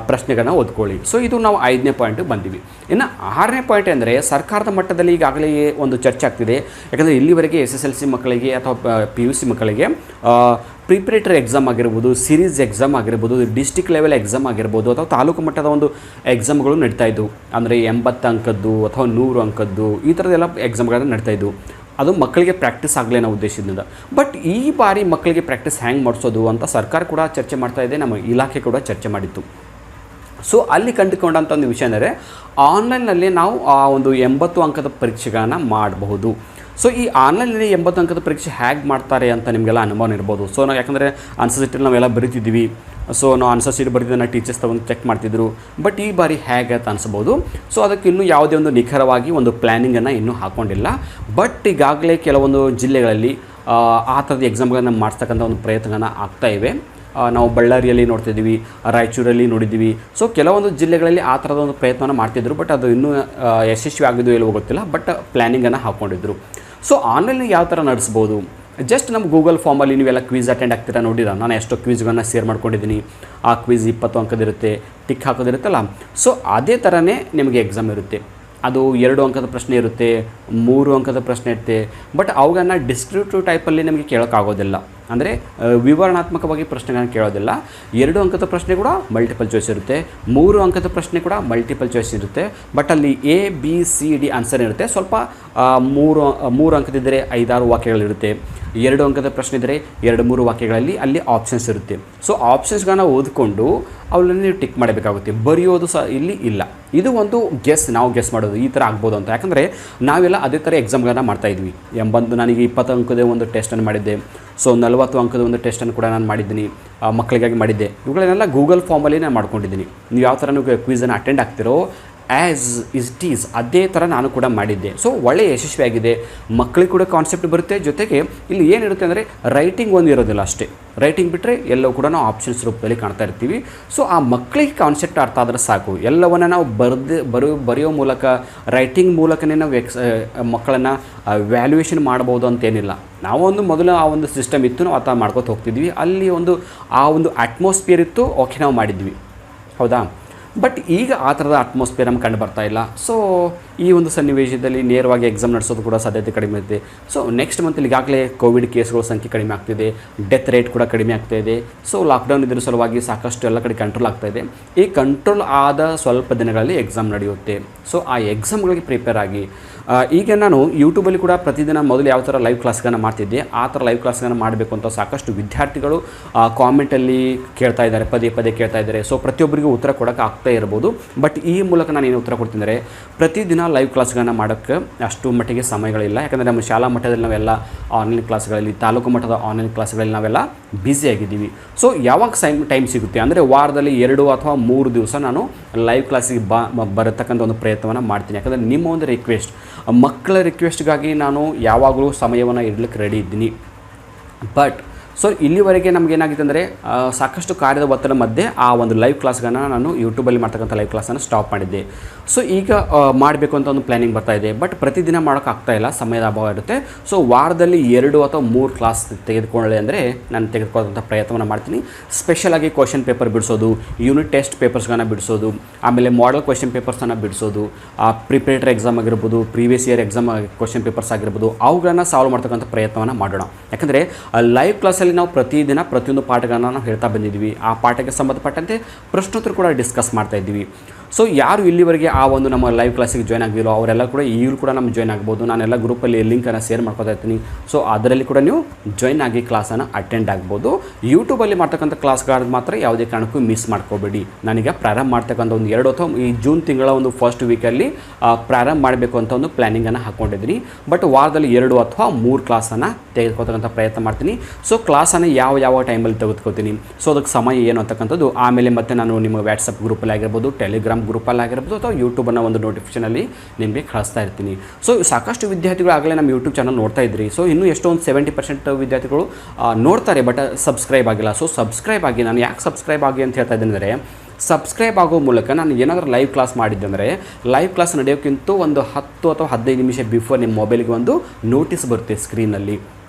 ಪ್ರಶ್ನೆಗಳನ್ನ ಓದ್ಕೊಳ್ಳಿ. ಸೊ ಇದು ನಾವು 5ನೇ ಪಾಯಿಂಟಿಗೆ ಬಂದಿವಿ. ಇನ್ನು 6ನೇ ಪಾಯಿಂಟ್ ಅಂದರೆ ಸರ್ಕಾರದ ಮಟ್ಟದಲ್ಲಿ ಈಗಾಗಲೇ ಒಂದು ಚರ್ಚೆ ಆಗ್ತಿದೆ. ಯಾಕಂದರೆ ಇಲ್ಲಿವರೆಗೆ SSLC ಮಕ್ಕಳಿಗೆ ಅಥವಾ PUC ಮಕ್ಕಳಿಗೆ ಪ್ರಿಪ್ರೇಟರಿ ಎಕ್ಸಾಮ್ ಆಗಿರ್ಬೋದು, ಸೀರೀಸ್ ಎಕ್ಸಾಮ್ ಆಗಿರ್ಬೋದು, ಡಿಸ್ಟಿಕ್ ಲೆವೆಲ್ ಎಕ್ಸಾಮ್ ಆಗಿರ್ಬೋದು, ಅಥವಾ ತಾಲೂಕು ಮಟ್ಟದ ಒಂದು ಎಕ್ಸಾಮ್ಗಳು ನಡೀತಾ ಇದ್ದವು. ಅಂದರೆ 80 ಅಂಕದ್ದು ಅಥವಾ 100 ಅಂಕದ್ದು ಈ ಥರದ್ದೆಲ್ಲ ಎಕ್ಸಾಮ್ಗಳನ್ನ ನಡೀತಾ ಇದ್ದವು. ಅದು ಮಕ್ಕಳಿಗೆ ಪ್ರಾಕ್ಟೀಸ್ ಆಗಲಿ ಅನ್ನೋ ಉದ್ದೇಶದಿಂದ. ಬಟ್ ಈ ಬಾರಿ ಮಕ್ಕಳಿಗೆ ಪ್ರಾಕ್ಟೀಸ್ ಹ್ಯಾಂಗೆ ಮಾಡಿಸೋದು ಅಂತ ಸರ್ಕಾರ ಕೂಡ ಚರ್ಚೆ ಮಾಡ್ತಾ ಇದೆ, ನಮ್ಮ ಇಲಾಖೆ ಕೂಡ ಚರ್ಚೆ ಮಾಡಿತ್ತು. ಸೊ ಅಲ್ಲಿ ಕಂಡುಕೊಂಡಂಥ ಒಂದು ವಿಷಯ ಅಂದರೆ ಆನ್ಲೈನ್ನಲ್ಲಿ ನಾವು ಆ ಒಂದು 80 ಅಂಕದ ಪರೀಕ್ಷೆಗಳನ್ನು ಮಾಡಬಹುದು. ಸೊ ಈ ಆನ್ಲೈನಲ್ಲಿ 80 ಅಂಕದ ಪರೀಕ್ಷೆ ಹೇಗೆ ಮಾಡ್ತಾರೆ ಅಂತ ನಿಮಗೆಲ್ಲ ಅನುಭವ ಇರ್ಬೋದು. ಸೊ ನಾವು ಯಾಕಂದರೆ ಆನ್ಸರ್ ಶೀಟಲ್ಲಿ ನಾವೆಲ್ಲ ಬರೀತಿದ್ದೀವಿ. ಸೊ ನಾವು ಆನ್ಸರ್ ಶೀಟ್ ಬರೆದಿದ್ದನ್ನು ಟೀಚರ್ಸ್ ತಗೊಂಡು ಚೆಕ್ ಮಾಡ್ತಿದ್ರು. ಬಟ್ ಈ ಬಾರಿ ಹೇಗೆ ಅಂತ ಅನಿಸ್ಬೋದು. ಸೊ ಅದಕ್ಕೆ ಇನ್ನೂ ಯಾವುದೇ ಒಂದು ನಿಖರವಾಗಿ ಒಂದು ಪ್ಲ್ಯಾನಿಂಗನ್ನು ಇನ್ನೂ ಹಾಕ್ಕೊಂಡಿಲ್ಲ. ಬಟ್ ಈಗಾಗಲೇ ಕೆಲವೊಂದು ಜಿಲ್ಲೆಗಳಲ್ಲಿ ಆ ಥರದ ಎಕ್ಸಾಮ್ಗಳನ್ನು ಮಾಡಿಸ್ತಕ್ಕಂಥ ಒಂದು ಪ್ರಯತ್ನಗಳನ್ನು ಆಗ್ತಾಯಿವೆ. ನಾವು ಬಳ್ಳಾರಿಯಲ್ಲಿ ನೋಡ್ತಿದ್ದೀವಿ, ರಾಯಚೂರಲ್ಲಿ ನೋಡಿದ್ದೀವಿ. ಸೊ ಕೆಲವೊಂದು ಜಿಲ್ಲೆಗಳಲ್ಲಿ ಆ ಥರದ ಒಂದು ಪ್ರಯತ್ನವನ್ನು ಮಾಡ್ತಿದ್ರು. ಬಟ್ ಅದು ಇನ್ನೂ ಯಶಸ್ವಿ ಆಗಿದ್ದು ಎಲ್ಲವೋ ಗೊತ್ತಿಲ್ಲ. ಬಟ್ ಪ್ಲ್ಯಾನಿಂಗನ್ನು ಹಾಕ್ಕೊಂಡಿದ್ರು. ಸೊ ಆನ್ಲೈನ್ ಯಾವ ಥರ ನಡೆಸ್ಬೋದು, ಜಸ್ಟ್ ನಮ್ಮ ಗೂಗಲ್ ಫಾರ್ಮಲ್ಲಿ ನೀವೆಲ್ಲ ಕ್ವಿಝ್ ಅಟೆಂಡ್ ಆಗ್ತೀರಾ ನೋಡಿರ. ನಾನು ಎಷ್ಟೋ ಕ್ವಿಝ್ಗಳನ್ನ ಶೇರ್ ಮಾಡ್ಕೊಂಡಿದ್ದೀನಿ. ಆ ಕ್ವಿಝ್ 20 ಅಂಕದಿರುತ್ತೆ, ಟಿಕ್ ಹಾಕೋದಿರುತ್ತಲ್ಲ. ಸೊ ಅದೇ ಥರನೇ ನಿಮಗೆ ಎಕ್ಸಾಮ್ ಇರುತ್ತೆ. ಅದು 2 ಅಂಕದ ಪ್ರಶ್ನೆ ಇರುತ್ತೆ, 3 ಅಂಕದ ಪ್ರಶ್ನೆ ಇರುತ್ತೆ. ಬಟ್ ಅವುಗಳನ್ನ ಡಿಸ್ಕ್ರಿಪ್ಟಿವ್ ಟೈಪಲ್ಲಿ ನಿಮಗೆ ಕೇಳೋಕ್ಕಾಗೋದಿಲ್ಲ. ಅಂದರೆ ವಿವರಣಾತ್ಮಕವಾಗಿ ಪ್ರಶ್ನೆಗಳನ್ನು ಕೇಳೋದಿಲ್ಲ. 2 ಅಂಕದ ಪ್ರಶ್ನೆ ಕೂಡ ಮಲ್ಟಿಪಲ್ ಚಾಯ್ಸ್ ಇರುತ್ತೆ, 3 ಅಂಕದ ಪ್ರಶ್ನೆ ಕೂಡ ಮಲ್ಟಿಪಲ್ ಚಾಯ್ಸ್ ಇರುತ್ತೆ. ಬಟ್ ಅಲ್ಲಿ ABCD ಆನ್ಸರ್ ಇರುತ್ತೆ. ಸ್ವಲ್ಪ 3 ಅಂಕದಿದ್ದರೆ 5-6 ವಾಕ್ಯಗಳಿರುತ್ತೆ. 2 ಅಂಕದ ಪ್ರಶ್ನೆ ಇದ್ದರೆ 2-3 ವಾಕ್ಯಗಳಲ್ಲಿ ಅಲ್ಲಿ ಆಪ್ಷನ್ಸ್ ಇರುತ್ತೆ. ಸೊ ಆಪ್ಷನ್ಸ್ಗಳನ್ನ ಓದಿಕೊಂಡು ಅವುಗಳನ್ನು ನೀವು ಟಿಕ್ ಮಾಡಬೇಕಾಗುತ್ತೆ. ಬರೆಯೋದು ಸಹ ಇಲ್ಲಿ ಇಲ್ಲ. ಇದು ಒಂದು ನಾವು ಗೆಸ್ ಮಾಡೋದು ಈ ಥರ ಆಗ್ಬೋದು ಅಂತ. ಯಾಕಂದರೆ ನಾವೆಲ್ಲ ಅದೇ ಥರ ಎಕ್ಸಾಮ್ಗಳನ್ನ ಮಾಡ್ತಾಯಿದ್ವಿ. ನನಗೆ 20 ಅಂಕದ ಒಂದು ಟೆಸ್ಟನ್ನು ಮಾಡಿದ್ದೆ. ಸೊ 40 ಅಂಕದ ಒಂದು ಟೆಸ್ಟನ್ನು ಕೂಡ ನಾನು ಮಾಡಿದ್ದೀನಿ, ಮಕ್ಕಳಿಗಾಗಿ ಮಾಡಿದ್ದೆ. ಇವುಗಳನ್ನೆಲ್ಲ ಗೂಗಲ್ ಫಾರ್ಮಲ್ಲಿ ನಾನು ಮಾಡ್ಕೊಂಡಿದ್ದೀನಿ. ನೀವು ಯಾವ ಥರ ನೀವು ಕ್ವಿಝನ್ನು ಅಟೆಂಡ್ ಆಗ್ತಿರೋ ಆ್ಯಸ್ ಇಟ್ ಈಸ್ ಅದೇ ಥರ ನಾನು ಕೂಡ ಮಾಡಿದ್ದೆ. ಸೊ ಒಳ್ಳೆಯ ಯಶಸ್ವಿಯಾಗಿದೆ. ಮಕ್ಕಳಿಗೆ ಕೂಡ ಕಾನ್ಸೆಪ್ಟ್ ಬರುತ್ತೆ. ಜೊತೆಗೆ ಇಲ್ಲಿ ಏನಿರುತ್ತೆ ಅಂದರೆ ರೈಟಿಂಗ್ ಒಂದು ಇರೋದಿಲ್ಲ ಅಷ್ಟೇ. ರೈಟಿಂಗ್ ಬಿಟ್ಟರೆ ಎಲ್ಲವೂ ಕೂಡ ನಾವು ಆಪ್ಷನ್ಸ್ ರೂಪದಲ್ಲಿ ಕಾಣ್ತಾ ಇರ್ತೀವಿ. ಸೊ ಆ ಮಕ್ಕಳಿಗೆ ಕಾನ್ಸೆಪ್ಟ್ ಅರ್ಥ ಆದರೆ ಸಾಕು. ಎಲ್ಲವನ್ನು ನಾವು ಬರೆಯೋ ಮೂಲಕ, ರೈಟಿಂಗ್ ಮೂಲಕನೇ ನಾವು ಮಕ್ಕಳನ್ನು ವ್ಯಾಲ್ಯೂಯೇಷನ್ ಮಾಡ್ಬೋದು ಅಂತೇನಿಲ್ಲ. ನಾವೊಂದು ಮೊದಲು ಆ ಒಂದು ಸಿಸ್ಟಮ್ ಇತ್ತು, ನಾವು ಆ ಥರ ಮಾಡ್ಕೊತ ಹೋಗ್ತಿದ್ವಿ. ಅಲ್ಲಿ ಆ ಒಂದು ಅಟ್ಮಾಸ್ಫಿಯರ್ ಇತ್ತು, ಓಕೆ ನಾವು ಮಾಡಿದ್ವಿ, ಹೌದಾ. ಬಟ್ ಈಗ ಆ ಥರದ ಅಟ್ಮಾಸ್ಫಿಯರ್ ನಮ್ಗೆ ಕಂಡು ಬರ್ತಾ ಇಲ್ಲ. ಸೊ ಈ ಒಂದು ಸನ್ನಿವೇಶದಲ್ಲಿ ನೇರವಾಗಿ ಎಕ್ಸಾಮ್ ನಡೆಸೋದು ಕೂಡ ಸಾಧ್ಯತೆ ಕಡಿಮೆ ಇದೆ. ಸೊ ನೆಕ್ಸ್ಟ್ ಮಂತಲ್ಲಿ ಈಗಾಗಲೇ ಕೋವಿಡ್ ಕೇಸ್ಗಳ ಸಂಖ್ಯೆ ಕಡಿಮೆ ಆಗ್ತಿದೆ, ಡೆತ್ ರೇಟ್ ಕೂಡ ಕಡಿಮೆ ಆಗ್ತಾಯಿದೆ. ಸೊ ಲಾಕ್ಡೌನ್ ಇದ್ರ ಸಲುವಾಗಿ ಸಾಕಷ್ಟು ಎಲ್ಲ ಕಡೆ ಕಂಟ್ರೋಲ್ ಆಗ್ತಾಯಿದೆ. ಈ ಕಂಟ್ರೋಲ್ ಆದ ಸ್ವಲ್ಪ ದಿನಗಳಲ್ಲಿ ಎಕ್ಸಾಮ್ ನಡೆಯುತ್ತೆ. ಸೊ ಆ ಎಕ್ಸಾಮ್ಗಳಿಗೆ ಪ್ರಿಪೇರ್ ಆಗಿ. ಈಗ ನಾನು ಯೂಟ್ಯೂಬಲ್ಲಿ ಕೂಡ ಪ್ರತಿದಿನ ಮೊದಲು ಯಾವ ಥರ ಲೈವ್ ಕ್ಲಾಸ್ಗಳನ್ನು ಮಾಡ್ತಿದ್ದೆ, ಆ ಥರ ಲೈವ್ ಕ್ಲಾಸ್ಗಳನ್ನು ಮಾಡಬೇಕು ಅಂತ ಸಾಕಷ್ಟು ವಿದ್ಯಾರ್ಥಿಗಳು ಕಾಮೆಂಟಲ್ಲಿ ಕೇಳ್ತಾ ಇದ್ದಾರೆ, ಪದೇ ಕೇಳ್ತಾ ಇದ್ದಾರೆ. ಸೊ ಪ್ರತಿಯೊಬ್ಬರಿಗೂ ಉತ್ತರ ಕೊಡೋಕ್ಕೆ ಆಗ್ತಾ ಇರ್ಬೋದು. ಬಟ್ ಈ ಮೂಲಕ ನಾನು ಏನು ಉತ್ತರ ಕೊಡ್ತಿದ್ದಾರೆ, ಪ್ರತಿದಿನ ಲೈವ್ ಕ್ಲಾಸ್ಗಳನ್ನು ಮಾಡೋಕ್ಕೆ ಅಷ್ಟು ಮಟ್ಟಿಗೆ ಸಮಯಗಳಿಲ್ಲ. ಯಾಕಂದರೆ ನಮ್ಮ ಶಾಲಾ ಮಟ್ಟದಲ್ಲಿ ನಾವೆಲ್ಲ ಆನ್ಲೈನ್ ಕ್ಲಾಸ್ಗಳಲ್ಲಿ, ತಾಲೂಕು ಮಟ್ಟದ ಆನ್ಲೈನ್ ಕ್ಲಾಸ್ಗಳಲ್ಲಿ ನಾವೆಲ್ಲ ಬ್ಯುಸಿಯಾಗಿದ್ದೀವಿ. ಸೊ ಯಾವಾಗ ಟೈಮ್ ಸಿಗುತ್ತೆ ಅಂದರೆ ವಾರದಲ್ಲಿ 2 ಅಥವಾ 3 ದಿವಸ ನಾನು ಲೈವ್ ಕ್ಲಾಸಿಗೆ ಬರತಕ್ಕಂಥ ಒಂದು ಪ್ರಯತ್ನವನ್ನು ಮಾಡ್ತೀನಿ. ಯಾಕಂದರೆ ನಿಮ್ಮ ಒಂದು ರಿಕ್ವೆಸ್ಟ್, ಮಕ್ಕಳ ರಿಕ್ವೆಸ್ಟ್ಗಾಗಿ ನಾನು ಯಾವಾಗಲೂ ಸಮಯವನ್ನು ಇಡಲಿಕ್ಕೆ ರೆಡಿ ಇದ್ದೀನಿ. ಬಟ್ ಸೊ ಇಲ್ಲಿವರೆಗೆ ನಮಗೇನಾಗಿತ್ತು ಅಂದರೆ ಸಾಕಷ್ಟು ಕಾರ್ಯದ ಒತ್ತಡ ಮಧ್ಯೆ ಆ ಒಂದು ಲೈವ್ ಕ್ಲಾಸ್ಗಳನ್ನು ನಾನು ಯೂಟ್ಯೂಬಲ್ಲಿ ಮಾಡ್ತಕ್ಕಂಥ ಲೈವ್ ಕ್ಲಾಸನ್ನು ಸ್ಟಾಪ್ ಮಾಡಿದ್ದೆ. ಸೊ ಈಗ ಮಾಡಬೇಕು ಅಂತ ಒಂದು ಪ್ಲ್ಯಾನಿಂಗ್ ಬರ್ತಾಯಿದೆ. ಬಟ್ ಪ್ರತಿದಿನ ಮಾಡೋಕ್ಕಾಗ್ತಾ ಇಲ್ಲ, ಸಮಯದ ಅಭಾವ ಇರುತ್ತೆ. ಸೊ ವಾರದಲ್ಲಿ 2 ಅಥವಾ 3 ಕ್ಲಾಸ್ ತೆಗೆದುಕೊಳ್ಳಿ ಅಂದರೆ ನಾನು ತೆಗೆದುಕೊಳ್ಳೋಂಥ ಪ್ರಯತ್ನವನ್ನು ಮಾಡ್ತೀನಿ. ಸ್ಪೆಷಲಾಗಿ ಕ್ವಶನ್ ಪೇಪರ್ ಬಿಡಿಸೋದು, ಯೂನಿಟ್ ಟೆಸ್ಟ್ ಪೇಪರ್ಸ್ಗಳನ್ನು ಬಿಡಿಸೋದು, ಆಮೇಲೆ ಮಾಡೆಲ್ ಕ್ವಶನ್ ಪೇಪರ್ಸನ್ನು ಬಿಡಿಸೋದು, ಪ್ರಿಪ್ರೇಟರಿ ಎಕ್ಸಾಮ್ ಆಗಿರ್ಬೋದು, previous year exam question papers ಆಗಿರ್ಬೋದು, ಅವುಗಳನ್ನು ಸಾಲ್ವ್ ಮಾಡ್ತಕ್ಕಂಥ ಪ್ರಯತ್ನವನ್ನು ಮಾಡೋಣ. ಯಾಕಂದರೆ ಲೈವ್ ಕ್ಲಾಸಲ್ಲಿ ನಾವು ಪ್ರತಿದಿನ ಪ್ರತಿಯೊಂದು ಪಾಠಗಳನ್ನು ನಾವು ಹೇಳ್ತಾ ಬಂದಿದ್ದೀವಿ. ಆ ಪಾಠಕ್ಕೆ ಸಂಬಂಧಪಟ್ಟಂತೆ ಪ್ರಶ್ನೋತ್ತರ ಕೂಡ ಡಿಸ್ಕಸ್ ಮಾಡ್ತಾ ಇದ್ದೀವಿ. ಸೊ ಯಾರು ಇಲ್ಲಿವರೆಗೆ ಆ ಒಂದು ನಮ್ಮ ಲೈವ್ ಕ್ಲಾಸಿಗೆ ಜಾಯ್ನ್ ಆಗಿರೋ ಅವರೆಲ್ಲ ಕೂಡ ಈಗಲೂ ಕೂಡ ನಮ್ಮ ಜಾಯ್ನ್ ಆಗ್ಬೋದು. ನಾನೆಲ್ಲ ಗ್ರೂಪಲ್ಲಿ ಲಿಂಕನ್ನು ಶೇರ್ ಮಾಡ್ಕೊತಾ ಇರ್ತೀನಿ. ಸೊ ಅದರಲ್ಲಿ ಕೂಡ ನೀವು ಜಾಯ್ನ್ ಆಗಿ ಕ್ಲಾಸನ್ನು ಅಟೆಂಡ್ ಆಗ್ಬೋದು. ಯೂಟ್ಯೂಬಲ್ಲಿ ಮಾಡ್ತಕ್ಕಂಥ ಕ್ಲಾಸ್ಗಳು ಮಾತ್ರ ಯಾವುದೇ ಕಾರಣಕ್ಕೂ ಮಿಸ್ ಮಾಡ್ಕೋಬೇಡಿ. ನಾನೀಗ ಪ್ರಾರಂಭ ಮಾಡ್ತಕ್ಕಂಥ ಒಂದು 2 ಅಥವಾ ಈ ಜೂನ್ ತಿಂಗಳ ಒಂದು ಫಸ್ಟ್ ವೀಕಲ್ಲಿ ಪ್ರಾರಂಭ ಮಾಡಬೇಕು ಅಂತ ಒಂದು ಪ್ಲ್ಯಾನಿಂಗನ್ನು ಹಾಕ್ಕೊಂಡಿದ್ದೀನಿ. ಬಟ್ ವಾರದಲ್ಲಿ 2 ಅಥವಾ 3 ಕ್ಲಾಸನ್ನು ತೆಗೆದುಕೊಳ್ತಕ್ಕಂಥ ಪ್ರಯತ್ನ ಮಾಡ್ತೀನಿ. ಸೊ ಕ್ಲಾಸನ್ನು ಯಾವ ಟೈಮಲ್ಲಿ ತೆಗೆದುಕೊಳ್ತೀನಿ, ಸೊ ಅದಕ್ಕೆ ಸಮಯ ಏನು ಅಂತಕ್ಕಂಥದ್ದು ಆಮೇಲೆ ಮತ್ತೆ ನಾನು ನಿಮ್ಮ ವಾಟ್ಸಪ್ ಗ್ರೂಪಲ್ಲಿ ಆಗಿರ್ಬೋದು, ಟೆಲಿಗ್ರಾಮ್ ಗ್ರೂಪಲ್ಲಿ ಆಗಿರ್ಬೋದು, ಅಥವಾ ಯೂಟ್ಯೂಬನ್ನು ಒಂದು ನೋಟಿಫಿಕೇಷನಲ್ಲಿ ನಿಮಗೆ ಕಳಿಸ್ತಾ ಇರ್ತೀನಿ. ಸೊ ಸಾಕಷ್ಟು ವಿದ್ಯಾರ್ಥಿಗಳು ಆಗಲೇ ನಮ್ಮ ಯೂಟ್ಯೂಬ್ ಚಾನಲ್ ನೋಡ್ತಾ ಇದ್ರಿ. ಸೊ ಇನ್ನೂ ಎಷ್ಟೊಂದು 70% ವಿದ್ಯಾರ್ಥಿಗಳು ನೋಡ್ತಾರೆ, ಬಟ್ ಸಬ್ಸ್ಕ್ರೈಬ್ ಆಗಿಲ್ಲ. ಸೊ ಸಬ್ಸ್ಕ್ರೈಬ್ ಆಗಿ. ನಾನು ಯಾಕೆ ಸಬ್ಸ್ಕ್ರೈಬ್ ಆಗಿ ಅಂತ ಹೇಳ್ತಾ ಇದ್ದೀನಿ ಅಂದರೆ, ಸಬ್ಸ್ಕ್ರೈಬ್ ಆಗೋ ಮೂಲಕ ನಾನು ಏನಾದರೂ ಲೈವ್ ಕ್ಲಾಸ್ ಮಾಡಿದ್ದಂದರೆ ಲೈವ್ ಕ್ಲಾಸ್ ನಡೆಯೋಕ್ಕಿಂತ ಒಂದು 10 ಅಥವಾ 15 ನಿಮಿಷ ಬಿಫೋರ್ ನಿಮ್ಮ ಮೊಬೈಲ್ಗೆ ಒಂದು ನೋಟಿಸ್ ಬರುತ್ತೆ ಸ್ಕ್ರೀನಲ್ಲಿ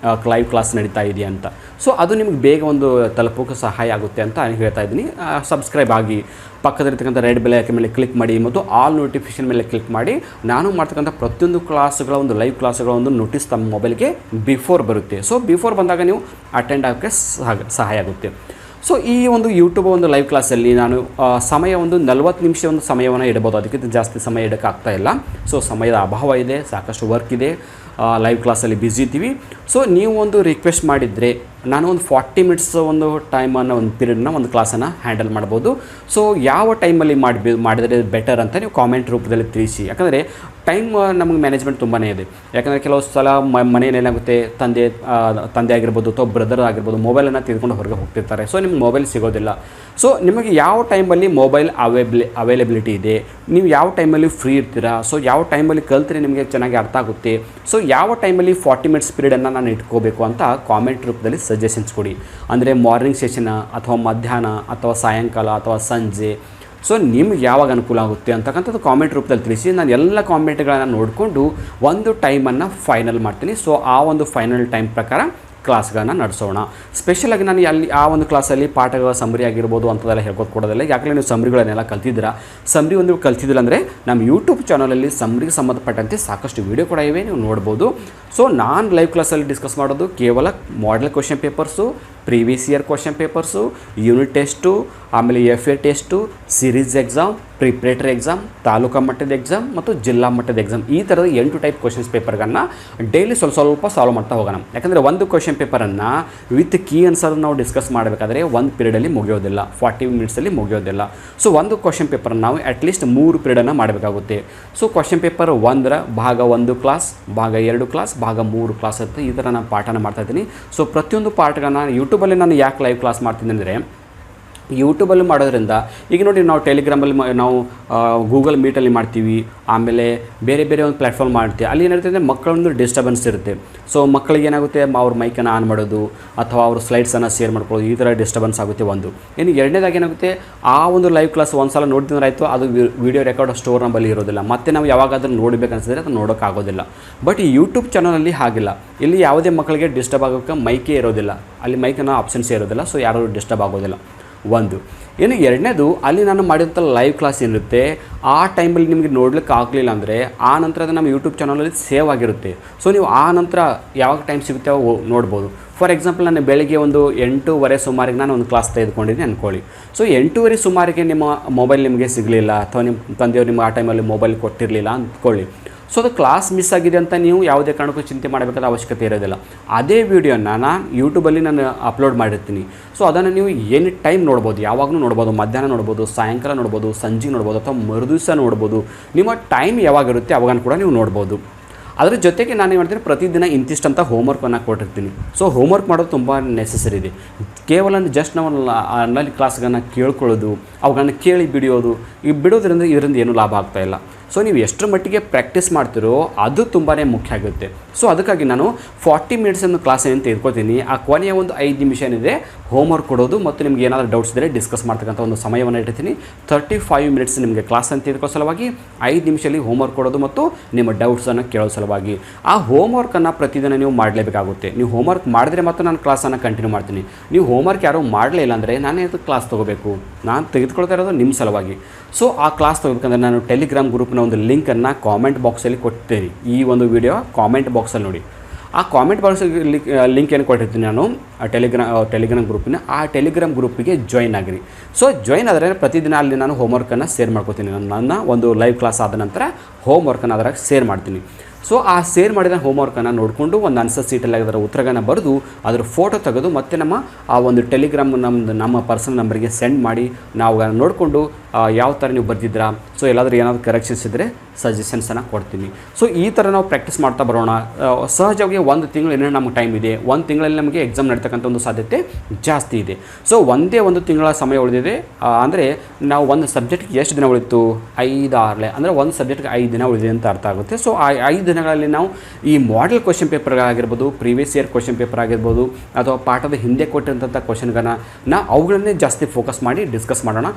ಲೈವ್ ಕ್ಲಾಸ್ ನಡೀತಾ ಇದೆಯಾ ಅಂತ. ಸೊ ಅದು ನಿಮ್ಗೆ ಬೇಗ ಒಂದು ತಲುಪೋಕ್ಕೆ ಸಹಾಯ ಆಗುತ್ತೆ ಅಂತ ಹೇಳ್ತಾ ಇದ್ದೀನಿ. ಸಬ್ಸ್ಕ್ರೈಬ್ ಆಗಿ ಪಕ್ಕದಲ್ಲಿರ್ತಕ್ಕಂಥ ರೆಡ್ ಬೆಲ್ ಐಕಾನ್ ಮೇಲೆ ಕ್ಲಿಕ್ ಮಾಡಿ ಮತ್ತು ಆಲ್ ನೋಟಿಫಿಕೇಷನ್ ಮೇಲೆ ಕ್ಲಿಕ್ ಮಾಡಿ ನಾನು ಮಾಡ್ತಕ್ಕಂಥ ಪ್ರತಿಯೊಂದು ಕ್ಲಾಸ್ಗಳ ಒಂದು ಲೈವ್ ಕ್ಲಾಸ್ಗಳ ಒಂದು ನೋಟಿಸ್ ತಮ್ಮ ಮೊಬೈಲ್ಗೆ ಬಿಫೋರ್ ಬರುತ್ತೆ. ಸೊ ಬಿಫೋರ್ ಬಂದಾಗ ನೀವು ಅಟೆಂಡ್ ಆಗೋಕ್ಕೆ ಸಹಾಯ ಆಗುತ್ತೆ. ಸೊ ಈ ಒಂದು ಯೂಟ್ಯೂಬ್ ಒಂದು ಲೈವ್ ಕ್ಲಾಸಲ್ಲಿ ನಾನು ಸಮಯ ಒಂದು 40 ನಿಮಿಷ ಒಂದು ಸಮಯವನ್ನು ಇಡಬಹುದು, ಅದಕ್ಕಿಂತ ಜಾಸ್ತಿ ಸಮಯ ಇಡೋಕ್ಕಾಗ್ತಾ ಇಲ್ಲ. ಸೊ ಸಮಯದ ಅಭಾವ ಇದೆ, ಸಾಕಷ್ಟು ವರ್ಕ್ ಇದೆ, ಲೈವ್ ಕ್ಲಾಸಲ್ಲಿ ಬ್ಯುಸಿ ಇದ್ದೀವಿ. ಸೊ ನೀವು ಒಂದು ರಿಕ್ವೆಸ್ಟ್ ಮಾಡಿದರೆ ನಾನು ಒಂದು 40 ಮಿನಿಟ್ಸ್ ಒಂದು ಟೈಮನ್ನು ಒಂದು ಪೀರಿಯಡ್ನ ಒಂದು ಕ್ಲಾಸನ್ನು ಹ್ಯಾಂಡಲ್ ಮಾಡ್ಬೋದು. ಸೊ ಯಾವ ಟೈಮಲ್ಲಿ ಮಾಡಿದರೆ ಬೆಟರ್ ಅಂತ ನೀವು ಕಾಮೆಂಟ್ ರೂಪದಲ್ಲಿ ತಿಳಿಸಿ. ಯಾಕಂದರೆ ಟೈಮ್ ನಮಗೆ ಮ್ಯಾನೇಜ್ಮೆಂಟ್ ತುಂಬಾ ಇದೆ. ಯಾಕಂದರೆ ಕೆಲವು ಸಲ ಮನೆಯಲ್ಲಿ ಏನಾಗುತ್ತೆ, ತಂದೆ ಆಗಿರ್ಬೋದು ಅಥವಾ ಬ್ರದರ್ ಆಗಿರ್ಬೋದು ಮೊಬೈಲನ್ನು ತೆಗೆದುಕೊಂಡು ಹೊರಗೆ ಹೋಗ್ತಿರ್ತಾರೆ. ಸೊ ನಿಮ್ಗೆ ಮೊಬೈಲ್ ಸಿಗೋದಿಲ್ಲ. ಸೊ ನಿಮಗೆ ಯಾವ ಟೈಮಲ್ಲಿ ಮೊಬೈಲ್ ಅವೈಲೇಬಿಲಿಟಿ ಇದೆ, ನೀವು ಯಾವ ಟೈಮಲ್ಲಿ ಫ್ರೀ ಇರ್ತೀರಾ, ಸೊ ಯಾವ ಟೈಮಲ್ಲಿ ಕಲ್ತ್ರೆ ನಿಮಗೆ ಚೆನ್ನಾಗಿ ಅರ್ಥ ಆಗುತ್ತೆ, ಸೊ ಯಾವ ಟೈಮಲ್ಲಿ 40 ಮಿನಿಟ್ಸ್ ಪೀರಿಯಡನ್ನು ನಾನು ಇಟ್ಕೋಬೇಕು ಅಂತ ಕಾಮೆಂಟ್ ರೂಪದಲ್ಲಿ ಸಜೆಷನ್ಸ್ ಕೊಡಿ. ಅಂದರೆ ಮಾರ್ನಿಂಗ್ ಸೆಷನ್ ಅಥವಾ ಮಧ್ಯಾಹ್ನ ಅಥವಾ ಸಾಯಂಕಾಲ ಅಥವಾ ಸಂಜೆ, ಸೊ ನಿಮ್ಗೆ ಯಾವಾಗ ಅನುಕೂಲ ಆಗುತ್ತೆ ಅಂತಕ್ಕಂಥದ್ದು ಕಾಮೆಂಟ್ ರೂಪದಲ್ಲಿ ತಿಳಿಸಿ. ನಾನು ಎಲ್ಲ ಕಾಮೆಂಟ್ಗಳನ್ನು ನೋಡಿಕೊಂಡು ಒಂದು ಟೈಮನ್ನು ಫೈನಲ್ ಮಾಡ್ತೀನಿ. ಸೊ ಆ ಒಂದು ಫೈನಲ್ ಟೈಮ್ ಪ್ರಕಾರ ಕ್ಲಾಸ್ಗಳನ್ನು ನಡೆಸೋಣ. ಸ್ಪೆಷಲಾಗಿ ನಾನು ಅಲ್ಲಿ ಆ ಒಂದು ಕ್ಲಾಸಲ್ಲಿ ಪಾಠಗಳ ಸಮ್ಮರಿ ಆಗಿರ್ಬೋದು ಅಂಥದ್ದೆಲ್ಲ ಹೇಳ್ಕೊಡೋದಿಲ್ಲ. ಯಾಕಂದರೆ ನೀವು ಸಮ್ಮರಿಗಳನ್ನೆಲ್ಲ ಕಲ್ತಿದ್ದೀರಾ. ಸಮ್ಮರಿ ಒಂದು ಕಲ್ತಿದ್ದಿಲ್ಲ ಅಂದರೆ ನಮ್ಮ ಯೂಟ್ಯೂಬ್ ಚಾನಲಲ್ಲಿ ಸಮ್ಮರಿಗೆ ಸಂಬಂಧಪಟ್ಟಂತೆ ಸಾಕಷ್ಟು ವೀಡಿಯೋ ಕೂಡ ಇವೆ, ನೀವು ನೋಡ್ಬೋದು. ಸೊ ನಾನು ಲೈವ್ ಕ್ಲಾಸಲ್ಲಿ ಡಿಸ್ಕಸ್ ಮಾಡೋದು ಕೇವಲ model question papers, previous year question papers, unit test, ಆಮೇಲೆ FA test, series exam, preparatory exam, taluka ಮಟ್ಟದ ಎಕ್ಸಾಮ್ ಮತ್ತು ಜಿಲ್ಲಾ ಮಟ್ಟದ ಎಕ್ಸಾಮ್, ಈ ಥರದ 8 ಟೈಪ್ ಕ್ವಶನ್ಸ್ ಪೇಪರ್ಗಳನ್ನು ಡೈಲಿ ಸ್ವಲ್ಪ ಸಾಲ್ವ್ ಮಾಡ್ತಾ ಹೋಗೋಣ. ಯಾಕಂದರೆ ಒಂದು ಕ್ವಶನ್ ಪೇಪರನ್ನು ವಿತ್ ಕೀ ಆನ್ಸರ್ ನಾವು ಡಿಸ್ಕಸ್ ಮಾಡಬೇಕಾದ್ರೆ ಒಂದು ಪೀರಿಯಡಲ್ಲಿ ಮುಗಿಯೋದಿಲ್ಲ, 40 ಮಿನಿಟ್ಸಲ್ಲಿ ಮುಗಿಯೋದಿಲ್ಲ. ಸೊ ಒಂದು ಕ್ವಶನ್ ಪೇಪರನ್ನು ನಾವು ಅಟ್ಲೀಸ್ಟ್ 3 ಪೀರಿಯಡನ್ನು ಮಾಡಬೇಕಾಗುತ್ತೆ. ಸೊ ಕ್ವಶನ್ ಪೇಪರ್ 1 ಭಾಗ 1 ಕ್ಲಾಸ್, ಭಾಗ 2 ಕ್ಲಾಸ್, ಭಾಗ 3 ಕ್ಲಾಸ್ ಇರುತ್ತೆ. ಈ ಥರ ನಾನು ಪಾಠನ ಮಾಡ್ತಾಯಿದ್ದೀನಿ. ಸೊ ಪ್ರತಿಯೊಂದು ಪಾಠಗಳನ್ನ ಯೂಟ್ಯೂಬಲ್ಲಿ ನಾನು ಯಾಕೆ ಲೈವ್ ಕ್ಲಾಸ್ ಮಾಡ್ತೀನಿ ಅಂದರೆ, ಯೂಟ್ಯೂಬಲ್ಲಿ ಮಾಡೋದ್ರಿಂದ ಈಗ ನೋಡಿ ನಾವು ಟೆಲಿಗ್ರಾಮಲ್ಲಿ ನಾವು ಗೂಗಲ್ ಮೀಟಲ್ಲಿ ಮಾಡ್ತೀವಿ, ಆಮೇಲೆ ಬೇರೆ ಬೇರೆ ಒಂದು ಪ್ಲ್ಯಾಟ್ಫಾರ್ಮ್ ಮಾಡ್ತೀವಿ. ಅಲ್ಲಿ ಏನಿರುತ್ತೆ ಅಂದರೆ ಮಕ್ಕಳೊಂದು ಡಿಸ್ಟರ್ಬೆನ್ಸ್ ಇರುತ್ತೆ. ಸೊ ಮಕ್ಕಳಿಗೆ ಏನಾಗುತ್ತೆ, ಅವ್ರ ಮೈಕನ್ನು ಆನ್ ಮಾಡೋದು ಅಥವಾ ಅವ್ರ ಸ್ಲೈಡ್ಸನ್ನು ಶೇರ್ ಮಾಡ್ಕೊಳ್ಳೋದು, ಈ ಥರ ಡಿಸ್ಟರ್ಬೆನ್ಸ್ ಆಗುತ್ತೆ ಒಂದು. ಇನ್ನು ಎರಡನೇದಾಗಿ ಏನಾಗುತ್ತೆ, ಆ ಒಂದು ಲೈವ್ ಕ್ಲಾಸ್ ಒಂದು ಸಲ ನೋಡ್ತಿದ್ರೆ ಆಯಿತು, ಅದು ವೀಡಿಯೋ ರೆಕಾರ್ಡ್ ಸ್ಟೋರ್ ನಂಬಲ್ಲಿ ಇರೋದಿಲ್ಲ. ಮತ್ತೆ ನಾವು ಯಾವಾಗಾದ್ರೂ ನೋಡಬೇಕು ಅನಿಸಿದ್ರೆ ಅದು ನೋಡೋಕ್ಕಾಗೋದಿಲ್ಲ. ಬಟ್ ಈ ಯೂಟ್ಯೂಬ್ ಚಾನಲಲ್ಲಿ ಹಾಗಿಲ್ಲ. ಇಲ್ಲಿ ಯಾವುದೇ ಮಕ್ಕಳಿಗೆ ಡಿಸ್ಟರ್ಬ್ ಆಗೋಕ್ಕೆ ಮೈಕೇ ಇರೋದಿಲ್ಲ, ಅಲ್ಲಿ ಮೈಕನ್ನು ಆಪ್ಷನ್ಸೇ ಇರೋದಿಲ್ಲ. ಸೊ ಯಾರೂ ಡಿಸ್ಟರ್ಬ್ ಆಗೋದಿಲ್ಲ ಒಂದು. ಇನ್ನು ಎರಡನೇದು, ಅಲ್ಲಿ ನಾನು ಮಾಡಿದಂಥ ಲೈವ್ ಕ್ಲಾಸ್ ಏನಿರುತ್ತೆ ಆ ಟೈಮಲ್ಲಿ ನಿಮಗೆ ನೋಡ್ಲಿಕ್ಕೆ ಆಗಲಿಲ್ಲ ಅಂದರೆ ಆ ನಂತರ ಅದು ನಮ್ಮ ಯೂಟ್ಯೂಬ್ ಚಾನಲಲ್ಲಿ ಸೇವ್ ಆಗಿರುತ್ತೆ. ಸೊ ನೀವು ಆ ನಂತರ ಯಾವಾಗ ಟೈಮ್ ಸಿಗುತ್ತೆ ಅವಾಗ ನೋಡ್ಬೋದು. ಫಾರ್ ಎಕ್ಸಾಂಪಲ್ ನಾನು ಬೆಳಿಗ್ಗೆ ಒಂದು 8:30 ಸುಮಾರಿಗೆ ನಾನು ಒಂದು ಕ್ಲಾಸ್ ತೆಗೆದುಕೊಂಡಿದ್ದೀನಿ ಅಂದ್ಕೊಳ್ಳಿ. ಸೊ 8:30 ಸುಮಾರಿಗೆ ನಿಮ್ಮ ಮೊಬೈಲ್ ನಿಮಗೆ ಸಿಗಲಿಲ್ಲ ಅಥವಾ ನಿಮ್ಮ ತಂದೆಯವರು ನಿಮ್ಗೆ ಆ ಟೈಮಲ್ಲಿ ಮೊಬೈಲ್ ಕೊಟ್ಟಿರಲಿಲ್ಲ ಅಂದ್ಕೊಳ್ಳಿ. ಸೊ ಅದು ಕ್ಲಾಸ್ ಮಿಸ್ ಆಗಿದೆ ಅಂತ ನೀವು ಯಾವುದೇ ಕಾರಣಕ್ಕೂ ಚಿಂತೆ ಮಾಡಬೇಕಾದ ಅವಶ್ಯಕತೆ ಇರೋದಿಲ್ಲ. ಅದೇ ವೀಡಿಯೋನ ನಾನು ಯೂಟ್ಯೂಬಲ್ಲಿ ನಾನು ಅಪ್ಲೋಡ್ ಮಾಡಿರ್ತೀನಿ. ಸೊ ಅದನ್ನು ನೀವು ಎನಿ ಟೈಮ್ ನೋಡ್ಬೋದು, ಯಾವಾಗಲೂ ನೋಡ್ಬೋದು, ಮಧ್ಯಾಹ್ನ ನೋಡ್ಬೋದು, ಸಾಯಂಕಾಲ ನೋಡ್ಬೋದು, ಸಂಜೆ ನೋಡ್ಬೋದು ಅಥವಾ ಮರುದಿವಸ ನೋಡ್ಬೋದು. ನಿಮ್ಮ ಟೈಮ್ ಯಾವಾಗಿರುತ್ತೆ ಅವಾಗ ಕೂಡ ನೀವು ನೋಡ್ಬೋದು. ಅದರ ಜೊತೆಗೆ ನಾನು ಏನು ಮಾಡ್ತೀನಿ, ಪ್ರತಿದಿನ ಇಂತಿಷ್ಟಂತ ಹೋಮ್ವರ್ಕನ್ನು ಕೊಟ್ಟಿರ್ತೀನಿ. ಸೊ ಹೋಮ್ವರ್ಕ್ ಮಾಡೋದು ತುಂಬ ನೆಸೆಸರಿ ಇದೆ. ಕೇವಲ ಜಸ್ಟ್ ನಾವು ಆನ್ಲೈನ್ ಕ್ಲಾಸ್ಗಳನ್ನು ಕೇಳ್ಕೊಳ್ಳೋದು, ಅವುಗಳನ್ನ ಕೇಳಿ ಬಿಡೋದು, ಈ ಬಿಡೋದ್ರಿಂದ ಇದರಿಂದ ಏನೂ ಲಾಭ ಆಗ್ತಾಯಿಲ್ಲ. ಸೊ ನೀವು ಎಷ್ಟರ ಮಟ್ಟಿಗೆ ಪ್ರಾಕ್ಟೀಸ್ ಮಾಡ್ತೀರೋ ಅದು ತುಂಬಾ ಮುಖ್ಯ ಆಗುತ್ತೆ. ಸೊ ಅದಕ್ಕಾಗಿ ನಾನು 40 ಮಿನಿಟ್ಸ್ ಒಂದು ಕ್ಲಾಸ್ ಏನು ತೆಗೆದುಕೊಳ್ತೀನಿ. ಆ ಕೊನೆಯ ಒಂದು 5 ನಿಮಿಷ ಏನಿದೆ ಹೋಮ್ವರ್ಕ್ ಕೊಡೋದು ಮತ್ತು ನಿಮ್ಗೆ ಏನಾದರೂ ಡೌಟ್ಸ್ ಇದ್ದರೆ ಡಿಸ್ಕಸ್ ಮಾಡ್ತಕ್ಕಂಥ ಒಂದು ಸಮಯವನ್ನು ಇಟ್ಟಿರ್ತೀನಿ. 35 ಮಿನಿಟ್ಸ್ ನಿಮಗೆ ಕ್ಲಾಸನ್ನು ತೆಗೆದುಕೋ ಸಲುವಾಗಿ, 5 ನಿಮಿಷದಲ್ಲಿ ಹೋಮ್ವರ್ಕ್ ಕೊಡೋದು ಮತ್ತು ನಿಮ್ಮ ಡೌಟ್ಸನ್ನು ಕೇಳೋ ಸಲುವಾಗಿ. ಆ ಹೋಮ್ವರ್ಕನ್ನು ಪ್ರತಿದಿನ ನೀವು ಮಾಡಲೇಬೇಕಾಗುತ್ತೆ. ನೀವು ಹೋಮ್ವರ್ಕ್ ಮಾಡಿದ್ರೆ ಮಾತ್ರ ನಾನು ಕ್ಲಾಸನ್ನು ಕಂಟಿನ್ಯೂ ಮಾಡ್ತೀನಿ. ನೀವು ಹೋಮ್ವರ್ಕ್ ಯಾರೂ ಮಾಡಲೇ ಇಲ್ಲ ಅಂದರೆ ನಾನೇ ಅದು ಕ್ಲಾಸ್ ತೊಗೋಬೇಕು. ನಾನು ತೆಗೆದುಕೊಳ್ತಾ ಇರೋದು ನಿಮ್ಮ ಸಲುವಾಗಿ. ಸೊ ಆ ಕ್ಲಾಸ್ ತೊಗೋಬೇಕಂದ್ರೆ ನಾನು ಟೆಲಿಗ್ರಾಮ್ ಗ್ರೂಪ್ನ ಒಂದು ಲಿಂಕನ್ನು ಕಾಮೆಂಟ್ ಬಾಕ್ಸಲ್ಲಿ ಕೊಡ್ತೀನಿ. ಈ ಒಂದು ವಿಡಿಯೋ ಕಾಮೆಂಟ್ ಬಾಕ್ಸಲ್ಲಿ ನೋಡಿ. ಆ ಕಾಮೆಂಟ್ ಬಾಕ್ಸಲ್ಲಿ ಲಿಂಕ್ ಏನು ಕೊಟ್ಟಿರ್ತೀನಿ ನಾನು ಟೆಲಿಗ್ರಾಮ್ ಗ್ರೂಪಿನ, ಆ ಟೆಲಿಗ್ರಾಮ್ ಗ್ರೂಪಿಗೆ ಜಾಯ್ನ್ ಆಗಿರಿ. ಸೊ ಜಾಯ್ನ್ ಆದರೆ ಪ್ರತಿದಿನ ಅಲ್ಲಿ ನಾನು ಹೋಮ್ವರ್ಕನ್ನು ಶೇರ್ ಮಾಡ್ಕೋತೀನಿ. ನನ್ನ ಒಂದು ಲೈವ್ ಕ್ಲಾಸ್ ಆದ ನಂತರ ಹೋಮ್ವರ್ಕನ್ನು ಅದರಾಗ ಶೇರ್ ಮಾಡ್ತೀನಿ. ಸೊ ಆ ಶೇರ್ ಮಾಡಿದ ಹೋಮ್ವರ್ಕನ್ನು ನೋಡಿಕೊಂಡು ಒಂದು ಆನ್ಸರ್ ಶೀಟಲ್ಲಿ ಅದರ ಉತ್ತರಗಳನ್ನು ಬರೆದು ಅದರ ಫೋಟೋ ತೆಗೆದು ಮತ್ತೆ ನಮ್ಮ ಆ ಒಂದು ಟೆಲಿಗ್ರಾಮ್ ನಮ್ಮ ಪರ್ಸನಲ್ ನಂಬರಿಗೆ ಸೆಂಡ್ ಮಾಡಿ ನಾವು ನೋಡಿಕೊಂಡು ಯಾವ ಥರ ನೀವು ಬರ್ದಿದ್ರಾ, ಸೊ ಎಲ್ಲಾದರೂ ಏನಾದರೂ ಕರೆಕ್ಷನ್ಸ್ ಇದ್ದರೆ ಸಜೆಷನ್ಸನ್ನು ಕೊಡ್ತೀನಿ. ಸೊ ಈ ಥರ ನಾವು ಪ್ರಾಕ್ಟೀಸ್ ಮಾಡ್ತಾ ಬರೋಣ. ಸಹಜವಾಗಿ ಒಂದು ತಿಂಗಳು ಏನೇನು ನಮಗೆ ಟೈಮ್ ಇದೆ, ಒಂದು ತಿಂಗಳಲ್ಲಿ ನಮಗೆ ಎಕ್ಸಾಮ್ ನಡೀತಕ್ಕಂಥ ಒಂದು ಸಾಧ್ಯತೆ ಜಾಸ್ತಿ ಇದೆ. ಸೊ ಒಂದೇ ಒಂದು ತಿಂಗಳ ಸಮಯ ಉಳಿದಿದೆ. ಅಂದರೆ ನಾವು ಒಂದು ಸಬ್ಜೆಕ್ಟ್ಗೆ ಎಷ್ಟು ದಿನ ಉಳಿತು, 5-6 ಅಂದರೆ ಒಂದು ಸಬ್ಜೆಕ್ಟ್ಗೆ 5 ದಿನ ಉಳಿದಿದೆ ಅಂತ ಅರ್ಥ ಆಗುತ್ತೆ. ಸೊ ಆ 5 ದಿನಗಳಲ್ಲಿ ನಾವು ಈ ಮಾಡೆಲ್ ಕ್ವಶನ್ ಪೇಪರ್ ಆಗಿರ್ಬೋದು, ಪ್ರೀವಿಯಸ್ ಇಯರ್ ಕ್ವಶನ್ ಪೇಪರ್ ಆಗಿರ್ಬೋದು, ಅಥವಾ ಪಾಠದ ಹಿಂದೆ ಕೊಟ್ಟಿರೋಂಥ ಕ್ವಶನ್ಗಳನ್ನ ಅವುಗಳನ್ನೇ ಜಾಸ್ತಿ ಫೋಕಸ್ ಮಾಡಿ ಡಿಸ್ಕಸ್ ಮಾಡೋಣ.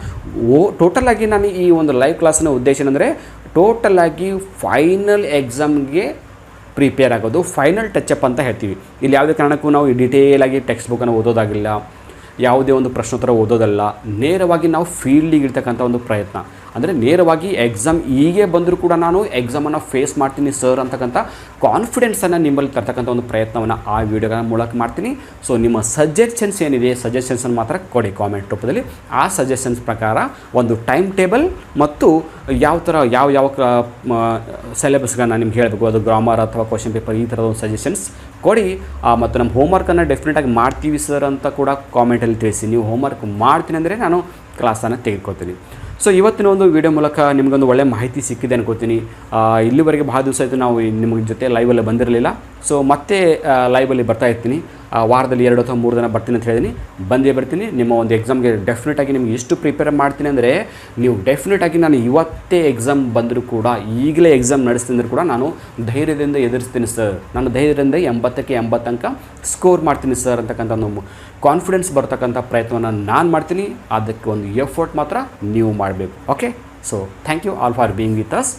ಟೋಟಲಾಗಿ ನಾನು ಈ ಒಂದು ಲೈವ್ ಕ್ಲಾಸ್ನ ಉದ್ದೇಶ ಏನಂದರೆ ಟೋಟಲಾಗಿ ಫೈನಲ್ ಎಕ್ಸಾಮ್ಗೆ ಪ್ರಿಪೇರ್ ಆಗೋದು, ಫೈನಲ್ ಟಚಪ್ ಅಂತ ಹೇಳ್ತೀವಿ. ಇಲ್ಲಿ ಯಾವುದೇ ಕಾರಣಕ್ಕೂ ನಾವು ಡಿಟೇಲಾಗಿ ಟೆಕ್ಸ್ಟ್ ಬುಕ್ಕನ್ನು ಓದೋದಾಗಿಲ್ಲ, ಯಾವುದೇ ಒಂದು ಪ್ರಶ್ನೋತ್ತರ ಓದೋದಲ್ಲ, ನೇರವಾಗಿ ನಾವು ಫೀಲ್ಡಿಗೆ ಇರ್ತಕ್ಕಂಥ ಒಂದು ಪ್ರಯತ್ನ. ಅಂದರೆ ನೇರವಾಗಿ ಎಕ್ಸಾಮ್ ಹೀಗೆ ಬಂದರೂ ಕೂಡ ನಾನು ಎಕ್ಸಾಮನ್ನು ಫೇಸ್ ಮಾಡ್ತೀನಿ ಸರ್ ಅಂತಕ್ಕಂಥ ಕಾನ್ಫಿಡೆನ್ಸನ್ನು ನಿಮ್ಮಲ್ಲಿ ತರ್ತಕ್ಕಂಥ ಒಂದು ಪ್ರಯತ್ನವನ್ನು ಆ ವಿಡಿಯೋಗಳ ಮೂಲಕ ಮಾಡ್ತೀನಿ. ಸೊ ನಿಮ್ಮ ಸಜೆಷನ್ಸ್ ಏನಿದೆ, ಸಜೆಷನ್ಸನ್ನು ಮಾತ್ರ ಕೊಡಿ ಕಾಮೆಂಟ್ ರೂಪದಲ್ಲಿ. ಆ ಸಜೆಷನ್ಸ್ ಪ್ರಕಾರ ಒಂದು ಟೈಮ್ ಟೇಬಲ್ ಮತ್ತು ಯಾವ ಥರ ಯಾವ ಸಿಲೆಬಸ್ಗಳನ್ನ ನಿಮ್ಗೆ ಹೇಳಬೇಕು, ಅದು ಗ್ರಾಮರ್ ಅಥವಾ ಕ್ವಶನ್ ಪೇಪರ್, ಈ ಥರದ ಒಂದು ಸಜೆಷನ್ಸ್ ಕೊಡಿ. ಮತ್ತು ನಮ್ಮ ಹೋಮ್ವರ್ಕನ್ನು ಡೆಫಿನೆಟಾಗಿ ಮಾಡ್ತೀವಿ ಸರ್ ಅಂತ ಕೂಡ ಕಾಮೆಂಟಲ್ಲಿ ತಿಳಿಸಿ. ನೀವು ಹೋಮ್ವರ್ಕ್ ಮಾಡ್ತೀನಿ ಅಂದರೆ ನಾನು ಕ್ಲಾಸನ್ನು ತೆಗೆದುಕೊಳ್ತೀನಿ. ಸೊ ಇವತ್ತಿನ ಒಂದು ವಿಡಿಯೋ ಮೂಲಕ ನಿಮಗೊಂದು ಒಳ್ಳೆಯ ಮಾಹಿತಿ ಸಿಕ್ಕಿದೆ ಅನ್ಕೋತೀನಿ. ಇಲ್ಲಿವರೆಗೆ ಭಾಳ ದಿವಸ ಆಯಿತು ನಾವು ನಿಮಗೆ ಜೊತೆ ಲೈವಲ್ಲಿ ಬಂದಿರಲಿಲ್ಲ. ಸೊ ಮತ್ತೆ ಲೈವಲ್ಲಿ ಬರ್ತಾ ಇರ್ತೀನಿ. ವಾರದಲ್ಲಿ 2 ಅಥವಾ 3 ದಿನ ಬರ್ತೀನಿ ಅಂತ ಹೇಳಿದ್ದೀನಿ. ಬಂದೇ ಬರ್ತೀನಿ. ನಿಮ್ಮ ಒಂದು ಎಕ್ಸಾಮ್ಗೆ ಡೆಫಿನೆಟಾಗಿ ನಿಮ್ಗೆ ಎಷ್ಟು ಪ್ರಿಪೇರ್ ಮಾಡ್ತೀನಿ ಅಂದರೆ, ನೀವು ಡೆಫಿನೆಟಾಗಿ ನಾನು ಇವತ್ತೇ ಎಕ್ಸಾಮ್ ಬಂದರೂ ಕೂಡ, ಈಗಲೇ ಎಕ್ಸಾಮ್ ನಡೆಸ್ತೀನಿ ಅಂದರೂ ಕೂಡ ನಾನು ಧೈರ್ಯದಿಂದ ಎದುರಿಸ್ತೀನಿ ಸರ್, ನಾನು ಧೈರ್ಯದಿಂದ 80ಕ್ಕೆ 80 ಅಂಕ ಸ್ಕೋರ್ ಮಾಡ್ತೀನಿ ಸರ್ ಅಂತಕ್ಕಂಥ ಒಂದು ಕಾನ್ಫಿಡೆನ್ಸ್ ಬರ್ತಕ್ಕಂಥ ಪ್ರಯತ್ನವನ್ನು ನಾನು ಮಾಡ್ತೀನಿ. ಅದಕ್ಕೆ ಒಂದು ಎಫರ್ಟ್ ಮಾತ್ರ ನೀವು ಮಾಡಬೇಕು. Okay, so thank you all for being with us.